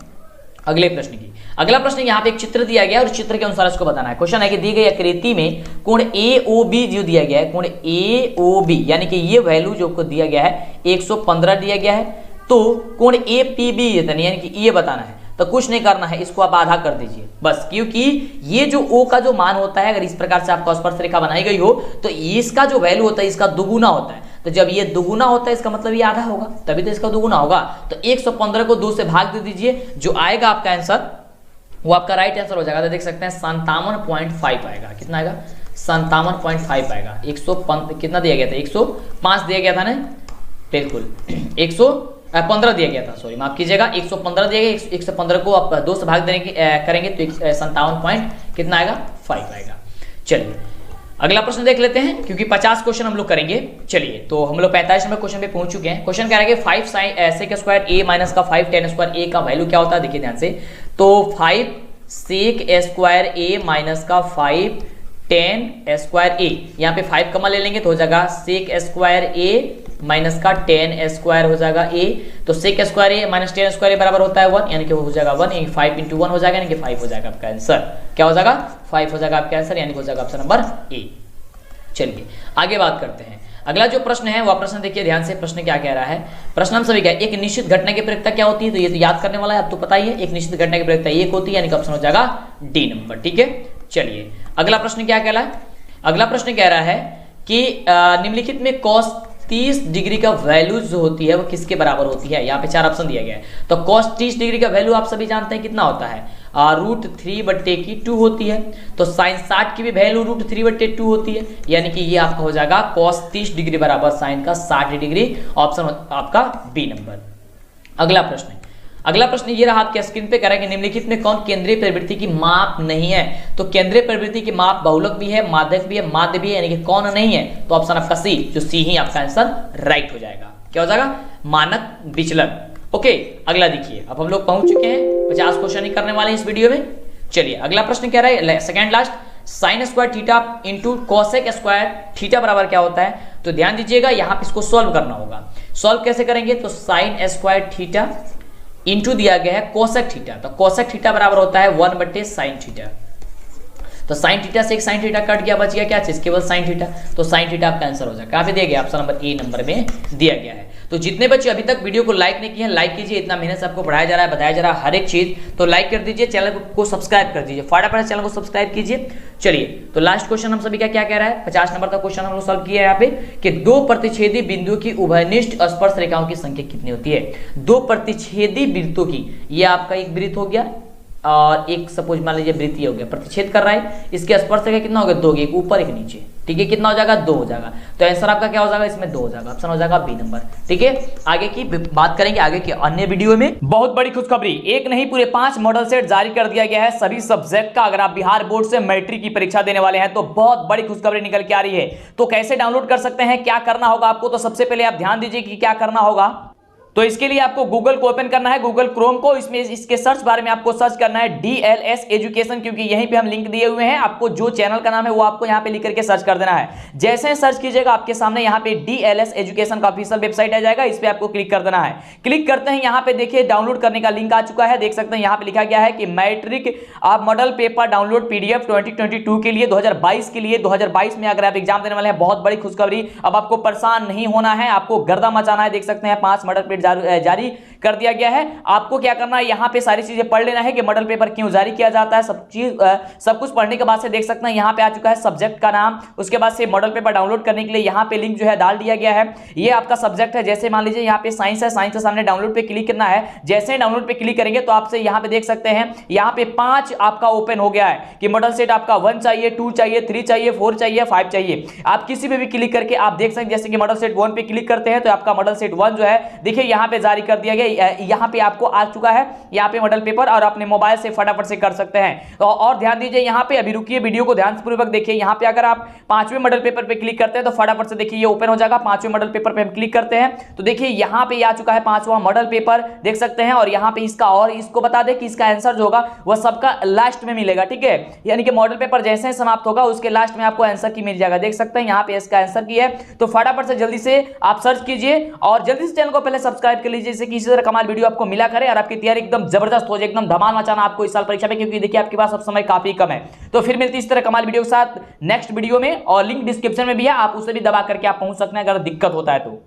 अगले प्रश्न की। अगला प्रश्न यहाँ पे एक चित्र दिया गया और चित्र के अनुसार इसको बताना है। क्वेश्चन है कि दी गई आकृति में कोण AOB जो दिया गया है, कोण AOB यानी कि ये वैल्यू जो को दिया गया है 115 दिया गया है, तो कोण APB यानी कि ये बताना है। तो कुछ नहीं करना है, इसको आप आधा कर दीजिए बस, क्योंकि ये जो O का जो मान होता है, अगर इस प्रकार से आपका स्पर्श रेखा बनाई गई हो तो इसका जो वैल्यू होता है इसका दुगुना होता है। तो जब ये दुगुना होता है इसका मतलब ये आधा होगा, तभी तो इसका दुगुना होगा। तो 115 को 2 से भाग दे दीजिए, जो आएगा आपका आंसर वो आपका राइट आंसर हो जाएगा। तो देख सकते हैं 57.5 आएगा, कितना आएगा 57.5 आएगा। 115 कितना दिया गया था, 105 दिया गया था ना, बिल्कुल 115 दिया गया था, सॉरी माफ कीजिएगा 115 दिया गया। 115 को आप 2 से भाग देने की करेंगे तो 57 कितना आएगा 5 आएगा। चलिए अगला प्रश्न देख लेते हैं, क्योंकि 50 क्वेश्चन हम लोग करेंगे। चलिए तो हम लोग 45 नंबर क्वेश्चन पे पहुंच चुके हैं। क्वेश्चन कह रहा है कि 5 सेक स्क्वायर ए माइनस का 5 टेन स्क्वायर ए का वैल्यू क्या होता है, देखिए ध्यान से। तो 5 सेक स्क्वायर ए माइनस का 5 टेन स्क्वायर ए, यहाँ पे 5 कमा ले लेंगे तो हो जाएगा सेक स्क्वायर ए माइनस का 10 स्क्वायर हो जाएगा ए। तो सेक स्क्वायर ए माइनस 10 स्क्वायर ए बराबर होता है 1, यानी कि वो हो जाएगा 1, यानी 5 × 1 हो जाएगा, यानी कि 5 हो जाएगा आपका आंसर। क्या हो जाएगा 5 हो जाएगा आपका आंसर, यानी कि हो जाएगा ऑप्शन नंबर ए। चलिए आगे बात करते हैं। अगला जो प्रश्न है वह प्रश्न देखिए ध्यान से, प्रश्न क्या कह रहा है। प्रश्न हम सभी का एक निश्चित घटना की प्रक्रिया क्या होती है, तो ये तो याद करने वाला है, अब तो पता ही है। एक निश्चित घटना की प्रक्रिया 1 होती है, यानी कि ऑप्शन हो जाएगा डी नंबर। ठीक है, चलिए अगला प्रश्न क्या कह रहा है। अगला प्रश्न कह रहा है कि निम्नलिखित में cos 30 डिग्री का वैल्यू जो होती है वो किसके बराबर होती है। यहाँ पे 4 ऑप्शन दिया गया है। तो cos 30 डिग्री का वैल्यू आप सभी जानते हैं कितना होता है, √3/2 होती है। तो साइन 60 की भी वैल्यू √3/2 होती है, यानी कि ये आपका हो जाएगा cos 30 डिग्री बराबर साइन का 60 डिग्री। ऑप्शन आपका बी नंबर। अगला प्रश्न ये रहा आपके स्क्रीन पे, कह रहा है कि निम्नलिखित में कौन केंद्रीय प्रवृत्ति की माप नहीं है। तो केंद्रीय प्रवृत्ति की माप बहुलक भी है, माध्यक भी है, माध्य भी है, यानी कि कौन नहीं है। तो ऑप्शन आपका सी, जो सी ही आपका आंसर राइट हो जाएगा। क्या हो जाएगा? मानक विचलन। ओके, अगला देखिए, अब हम लोग पहुंच चुके हैं 50 क्वेश्चन ही करने वाले हैं इस वीडियो में। चलिए अगला प्रश्न कह रहा है second last, sine square theta into cosec square theta बराबर क्या होता है। तो ध्यान दीजिएगा, यहाँ पे इसको सॉल्व करना होगा। सॉल्व कैसे करेंगे? तो साइन स्क्वायर थीटा इंटू दिया गया है कोसेक थीटा, तो कोसेक थीटा बराबर होता है 1/sin थीटा। तो साइन थीटा से एक साइन थीटा कट गया, बच गया क्या चीज? केवल साइन थीटा। तो साइन थीटा आपका आंसर हो जाएगा। कहां पे दिया गया? ऑप्शन नंबर ए नंबर में दिया गया है। तो जितने बच्चे अभी तक वीडियो को लाइक नहीं किए हैं, लाइक कीजिए। इतना मेहनत से आपको पढ़ाया जा रहा है, बताया जा रहा है हर एक चीज, तो लाइक कर दीजिए, चैनल को सब्सक्राइब कर दीजिए, फटाफट चैनल को सब्सक्राइब कीजिए। चलिए, तो लास्ट क्वेश्चन हम सभी का क्या कह रहा है? 50 नंबर का क्वेश्चन हम लोग सॉल्व किया है यहाँ पे कि दो प्रतिच्छेदी बिंदुओं की उभयनिष्ठ स्पर्श रेखाओं की संख्या कितनी होती है। दो प्रतिच्छेदी वृत्तों की, ये आपका एक वृत्त हो गया और एक सपोज मान लीजिए वृत्त हो गया, प्रतिच्छेद कर रहा है, इसके स्पर्श रेखा कितना हो गया? 2, एक ऊपर एक नीचे, ठीक है। कितना हो जाएगा? 2 हो जाएगा। तो आंसर आपका क्या हो जाएगा? इसमें 2 हो जाएगा। ऑप्शन हो जाएगा बी नंबर, ठीक है। आगे की बात करेंगे आगे के अन्य वीडियो में। बहुत बड़ी खुशखबरी, एक नहीं पूरे 5 मॉडल सेट जारी कर दिया गया है सभी सब्जेक्ट का। अगर आप बिहार बोर्ड से मैट्रिक की परीक्षा देने वाले हैं तो बहुत बड़ी खुशखबरी निकल के आ रही है। तो कैसे डाउनलोड कर सकते हैं, क्या करना होगा आपको? तो सबसे पहले आप ध्यान दीजिए कि क्या करना होगा। तो इसके लिए आपको गूगल को ओपन करना है, गूगल क्रोम को। इसमें इसके सर्च बार में आपको सर्च करना है DLS एजुकेशन, क्योंकि यहीं पे हम लिंक दिए हुए हैं। आपको जो चैनल का नाम है वो आपको यहाँ पे लिख करके सर्च कर देना है। जैसे ही सर्च कीजिएगा आपके सामने यहाँ पे DLS एजुकेशन का ऑफिशियल वेबसाइट आ जाएगा, इस पे आपको क्लिक कर देना है। क्लिक करते हैं यहाँ पे देखिए डाउनलोड करने का लिंक आ चुका है, देख सकते हैं यहाँ पे लिखा गया है कि मैट्रिक आप मॉडल पेपर डाउनलोड PDF 2022 के लिए 2022 के लिए 2022 में अगर आप एग्जाम देने वाले हैं, बहुत बड़ी खुशखबरी। अब आपको परेशान नहीं होना है, आपको गर्दा मचाना है। देख सकते हैं 5 मॉडल पेपर जारी कर दिया गया है। आपको क्या करना है, यहाँ पे सारी चीजें पढ़ लेना है कि मॉडल पेपर क्यों जारी किया जाता है। सब कुछ पढ़ने के बाद से देख सकते हैं यहाँ पे आ चुका है सब्जेक्ट का नाम, उसके बाद से मॉडल पेपर डाउनलोड करने के लिए यहाँ पे लिंक जो है डाल दिया गया है। ये आपका सब्जेक्ट है, जैसे मान लीजिए यहाँ पे साइंस है, साइंस के सामने डाउनलोड पे क्लिक करना है। जैसे डाउनलोड पे क्लिक करेंगे तो आपसे यहाँ पे देख सकते हैं यहाँ पे 5 आपका ओपन हो गया है कि मॉडल सेट आपका 1 चाहिए, 2 चाहिए, 3 चाहिए, 4 चाहिए, 5 चाहिए। आप किसी पे भी क्लिक करके आप देख सकते हैं, जैसे कि मॉडल सेट 1 पे क्लिक करते हैं तो आपका मॉडल सेट 1 जो है देखिए यहाँ पे जारी कर दिया गया। यहाँ पे आपको आ चुका है यहाँ पे मॉडल पेपर, और अपने मोबाइल से फटाफट से कर सकते हैं। तो और ध्यान दीजिए यहाँ पे, अभी रुकिए वीडियो को ध्यानपूर्वक देखिए। यहाँ पे अगर आप 5वें मॉडल पेपर पे क्लिक करते हैं तो फटाफट से देखिए ये ओपन हो जाएगा। 5वें मॉडल पेपर पे हम क्लिक करते हैं तो देखिए यहाँ पे आ चुका है 5वां मॉडल पेपर, देख सकते हैं। और यहाँ पे इसका, और इसको बता दें कि इसका आंसर जो होगा वह सबका लास्ट में मिलेगा, ठीक है। यानी कि मॉडल पेपर जैसे ही समाप्त होगा उसके लास्ट में आपको आंसर की मिल जाएगा। देख सकते हैं यहाँ पे इसका आंसर की है। तो फटाफट से जल्दी से आप सर्च कीजिए और जल्दी से चैनल को पहले सब्सक्राइब कर लीजिए, जैसे कि इसी तरह कमाल वीडियो आपको मिला करे और आपकी तैयारी एकदम जबरदस्त हो जाए, एकदम धमाल मचाना आपको इस साल परीक्षा में, क्योंकि देखिए आपके पास अब समय काफी कम है। तो फिर मिलती है इस तरह कमाल वीडियो के साथ नेक्स्ट वीडियो में, और लिंक डिस्क्रिप्शन में भी है, आप उसे भी दबा करके आप पहुंच सकते हैं अगर दिक्कत होता है तो।